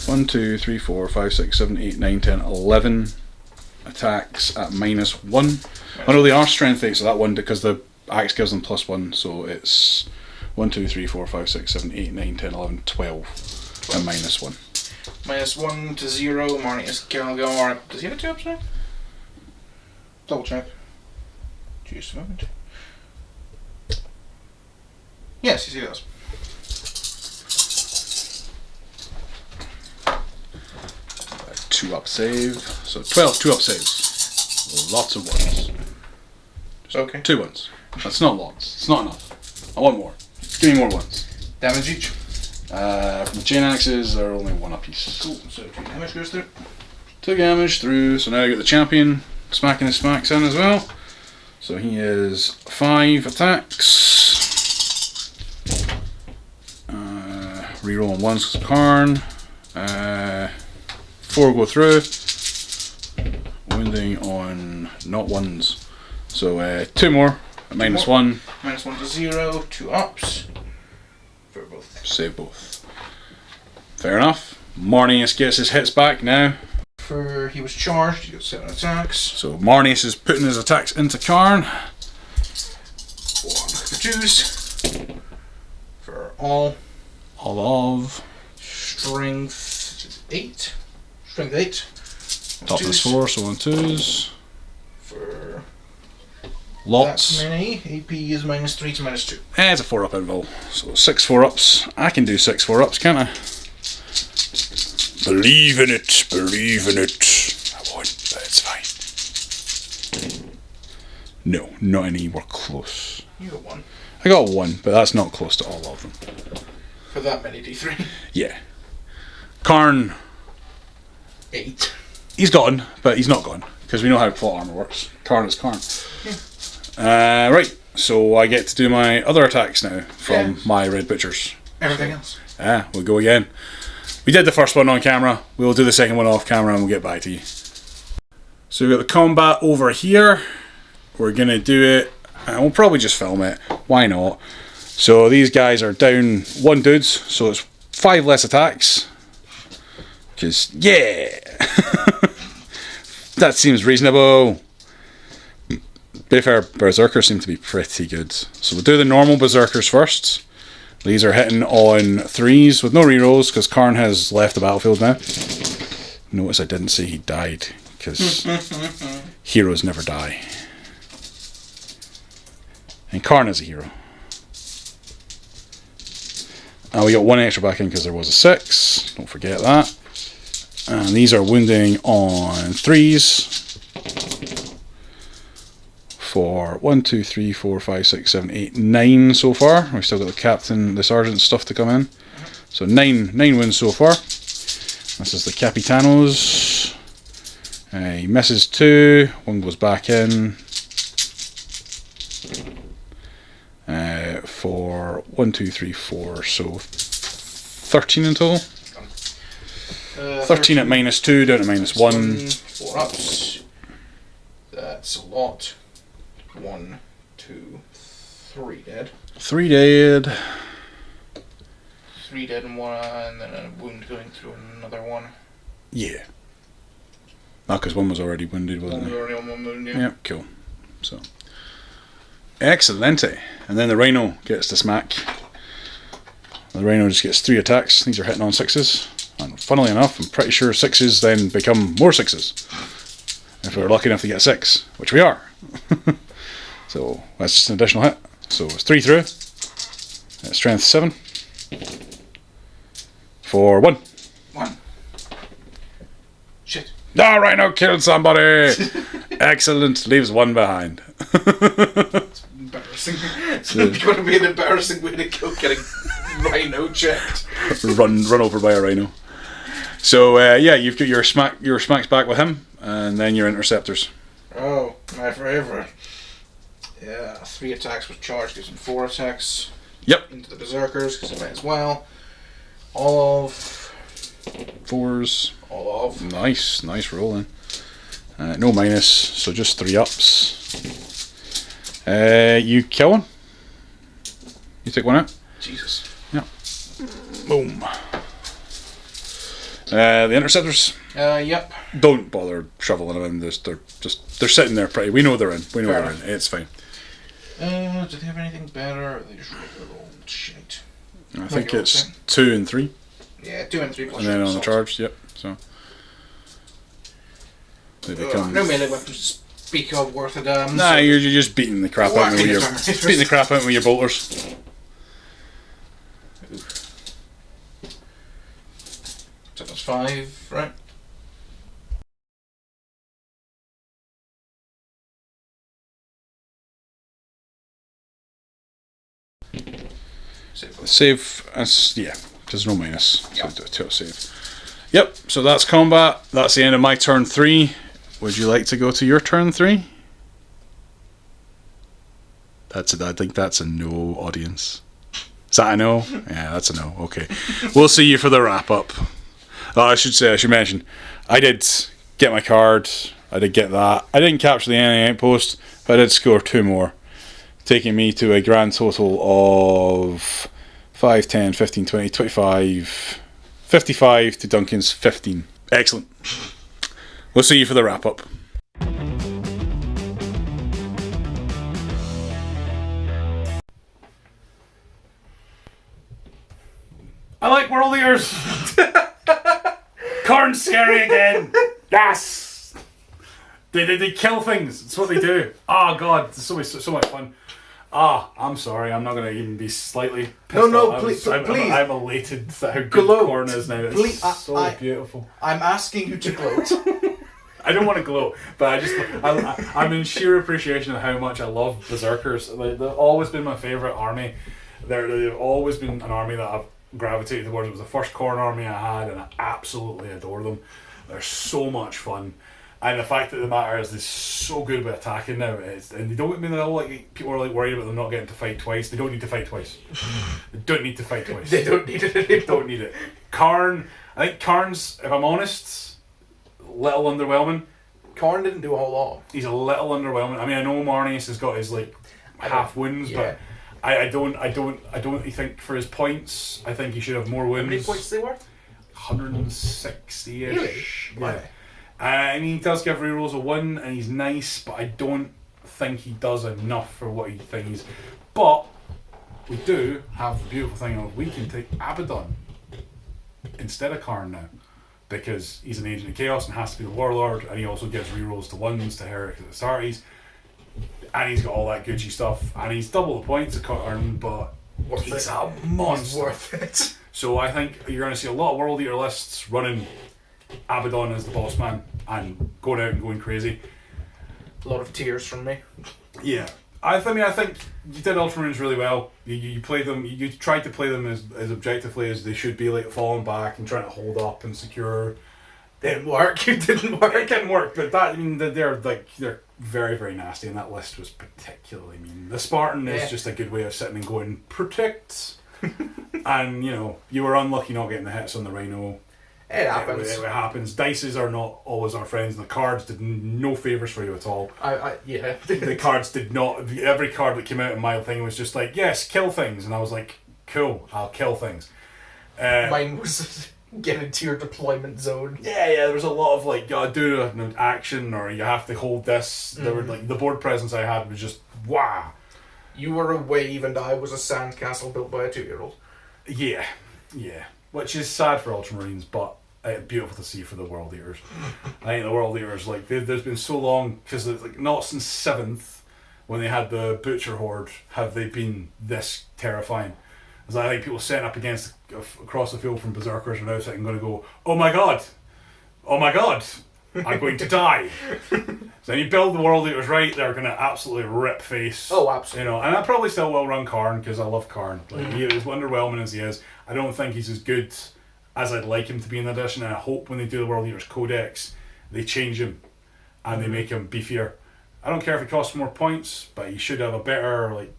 1, 2, 3, 4, 5, 6, 7, 8, 9, 10, 11 attacks at -1. Oh no, they are strength 8, so that one, because the axe gives them +1, so it's 1, 2, 3, 4, 5, 6, 7, 8, 9, 10, 11, 12 and -1. -1 to 0, Marnius Gallagher. Does he have a 2-ups now? Double check. Just a moment. Yes, he does. A 2-up save. So 12 2-up saves. Lots of ones. Okay. 2 ones. That's not lots. It's not enough. I want more. Give me more ones. Damage each. From the chain axes, they're only 1 apiece. Cool. So 2 damage goes through. 2 damage through. So now I get the champion smacking his smacks in as well. So he is 5 attacks. Reroll on 1s because Karn. 4 go through. Wounding on not 1s. So 2 more at -1. -1 to 0, 2 ups. For both. Save both. Fair enough. Marnius gets his hits back now. For he was charged, he got 7 attacks. So Marnius is putting his attacks into Karn. 1 for 2s. For all. All of. Strength 8. Strength 8. Toughness 4, so on 2s. For Lots. that many. AP is -3 to -2. It's a 4-up interval. So 6 4-ups. I can do 6 4-ups, can't I? Believe in it. Believe in it. I won't, but it's fine. No, not anywhere close. You got 1. I got 1, but that's not close to all of them. For that many D3. Yeah. Karn, 8. he's gone, but he's not gone, because we know how plot armor works. Karn is Karn. Right, so I get to do my other attacks now from my Red Butchers. Everything else. We'll go again. We did the first one on camera, we'll do the second one off camera and we'll get back to you. So we've got the combat over here. We're going to do it, and we'll probably just film it, why not? So these guys are down 1 dudes, so it's 5 less attacks. Because, yeah! That seems reasonable. To be fair, Berserkers seem to be pretty good. So we'll do the normal Berserkers first. These are hitting on 3s with no rerolls because Karn has left the battlefield now. Notice I didn't say he died because heroes never die. And Karn is a hero. And we got 1 extra back in because there was a 6. Don't forget that. And these are wounding on 3s. For 1, 2, 3, 4, 5, 6, 7, 8, 9 so far. We've still got the captain, the sergeant stuff to come in. So 9 wins so far. This is the Capitanos. He misses 2. 1 goes back in. For 1, 2, 3, 4. So 13 in total. 13 at -2, down to -1. 4 ups. That's a lot. 1, 2, 3 dead. 3 dead. 3 dead and 1, and then a wound going through another 1. Yeah. Because 1 was already wounded, wasn't he? Already on 1 wound, yeah. Yep, cool. So, excellente. And then the Rhino gets to smack. The Rhino just gets 3 attacks. These are hitting on 6s. And funnily enough, I'm pretty sure 6s then become more 6s. If we're lucky enough to get 6, which we are. So that's just an additional hit. So it's 3 through. Strength 7. For 1. 1. Shit. Ah, Rhino killed somebody! Excellent. Leaves 1 behind. It's embarrassing. It's going to be an embarrassing way to go getting Rhino checked. run over by a Rhino. So yeah, you've got your smacks back with him, and then your interceptors. Oh, my forever. Yeah, 3 attacks with charge gives him 4 attacks. Yep. Into the Berserkers, because I might as well. All of... 4s. All of. Nice rolling. No minus, so just 3 ups. You kill one. You take one out. Jesus. Yeah. Boom. The interceptors. Yep. Don't bother shoveling them in. They're sitting there pretty. We know they're in. They're in. It's fine. Do they have anything better? Or they just regular old shit. I think it's 2 and 3. Yeah, 2 and 3 plus. And then on the charge, yep. So they become. No melee weapons to speak of worth a damn. Nah, you're just beating the crap out of me with your bolters. So that's 5, right? Save, yeah, there's no minus. So do a 2 save. Yep, so that's combat. That's the end of my turn 3. Would you like to go to your turn 3? I think that's a no, audience. Is that a no? Yeah, that's a no. Okay. We'll see you for the wrap up. Oh, I should mention, I did get my card. I did get that. I didn't capture the enemy outpost, but I did score 2 more, taking me to a grand total of 5, 10, 15, 20, 25, 55 to Duncan's 15. Excellent. We'll see you for the wrap up. I like World Eaters. Corn scary again. Yes. They kill things. That's what they do. Oh god, it's so much fun. I'm sorry. I'm not going to even be slightly pissed off. Please. I'm elated at how good Corn is now. It's so beautiful. I'm asking you to gloat. I don't want to gloat, but I'm in sheer appreciation of how much I love Berserkers. They've always been my favourite army. They've always been an army that I've gravitated towards. It was the first Corn army I had, and I absolutely adore them. They're so much fun. And the fact that the matter is they're so good with attacking now, and they don't mean that all like people are like worried about them not getting to fight twice. They don't need to fight twice. They don't need to fight twice. They don't need it. They don't need it. Karn, I think Karn's, if I'm honest, little underwhelming. Karn didn't do a whole lot. He's a little underwhelming. I mean, I know Marnius has got his like half wins, but I don't think for his points. I think he should have more wins. How many points they were? 160-ish. Really? Yeah. I mean, he does give rerolls a 1, and he's nice, but I don't think he does enough for what he thinks. But we do have the beautiful thing of we can take Abaddon instead of Karn now, because he's an agent of chaos and has to be the warlord, and he also gives rerolls to 1s to Hereticus Astartes, and he's got all that Gucci stuff, and he's double the points of Karn, but he's a monster. He's worth it. So I think you're going to see a lot of World Eater lists running Abaddon as the boss man and going out and going crazy. A lot of tears from me. Yeah. I think you did Ultramarines really well. You played them, you tried to play them as objectively as they should be, like falling back and trying to hold up and secure. Didn't work. It didn't work. It didn't work, but that, I mean, they're very, very nasty, and that list was particularly mean. The Spartan is just a good way of sitting and going, protect. And, you were unlucky not getting the hits on the Rhino. It happens. It happens. Dices are not always our friends, and the cards did no favours for you at all. Yeah. The cards did not. Every card that came out in my thing was just like, yes, kill things, and I was like, cool, I'll kill things. Mine was get into your deployment zone. Yeah, there was a lot of like, you gotta do an action, or you have to hold this. There were like the board presence I had was just wow. You were a wave, and I was a sandcastle built by a 2-year-old. Yeah. Which is sad for Ultramarines, but beautiful to see for the World Eaters. I think the World Eaters, like, there's been so long, because like, not since 7th, when they had the Butcher Horde, have they been this terrifying. As I think people setting up across the field from Berserkers are now sitting going to go, oh my god, I'm going to die. So when you build the World Eaters right, they're going to absolutely rip face. Oh, absolutely. And I probably still will run Karn, because I love Karn. Like, he is underwhelming as he is. I don't think he's as good as I'd like him to be in the edition, and I hope when they do the World Eaters Codex, they change him and they make him beefier. I don't care if he costs more points, but he should have a better, like,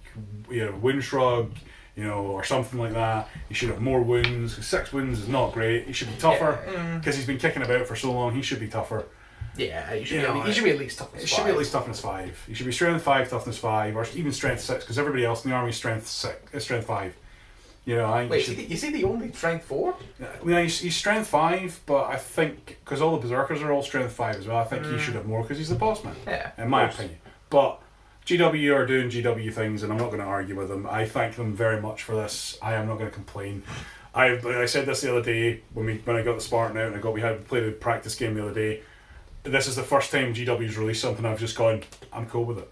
wind shrug. or something like that. He should have more wounds. 6 wounds is not great. He should be tougher because he's been kicking about for so long. He should be tougher. Yeah, he should be at least toughness 5. He should be at least toughness 5. He should be strength 5, toughness 5, or even strength 6, because everybody else in the army is strength 5. Wait, is he the only strength 4? He's strength 5, but I think because all the berserkers are all strength 5 as well, I think he should have more because he's the boss man. Yeah, in my opinion. But GW are doing GW things, and I'm not going to argue with them. I thank them very much for this. I am not going to complain. I said this the other day when I got the Spartan out, and we played a practice game the other day. This is the first time GW's released something I've just gone, I'm cool with it.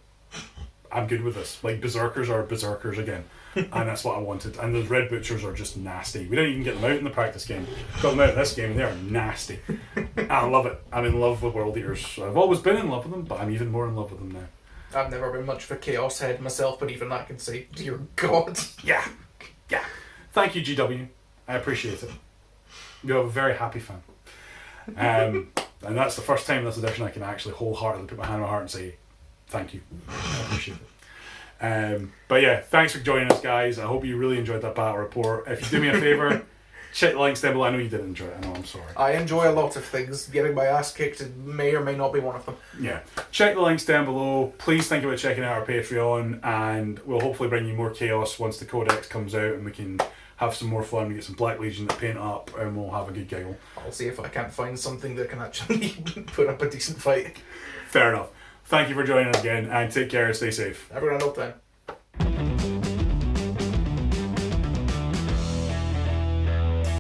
I'm good with this. Like, berserkers are berserkers again. And that's what I wanted. And those red butchers are just nasty. We didn't even get them out in the practice game. Got them out in this game and they are nasty. I love it. I'm in love with World Eaters. I've always been in love with them, but I'm even more in love with them now. I've never been much of a Chaos head myself, but even I can say, dear God. Yeah. Thank you, GW. I appreciate it. You're a very happy fan. And that's the first time in this edition I can actually wholeheartedly put my hand on my heart and say, thank you. I appreciate it. But yeah, thanks for joining us, guys. I hope you really enjoyed that battle report. If you do me a favour, check the links down below. I know you did enjoy it. I know, I'm sorry. I enjoy a lot of things. Getting my ass kicked may or may not be one of them. Yeah. Check the links down below. Please think about checking out our Patreon, and we'll hopefully bring you more chaos once the Codex comes out and we can have some more fun. We get some Black Legion to paint up and we'll have a good giggle. I'll see if I can't find something that can actually put up a decent fight. Fair enough. Thank you for joining us again, and take care and stay safe. Have a grand old time.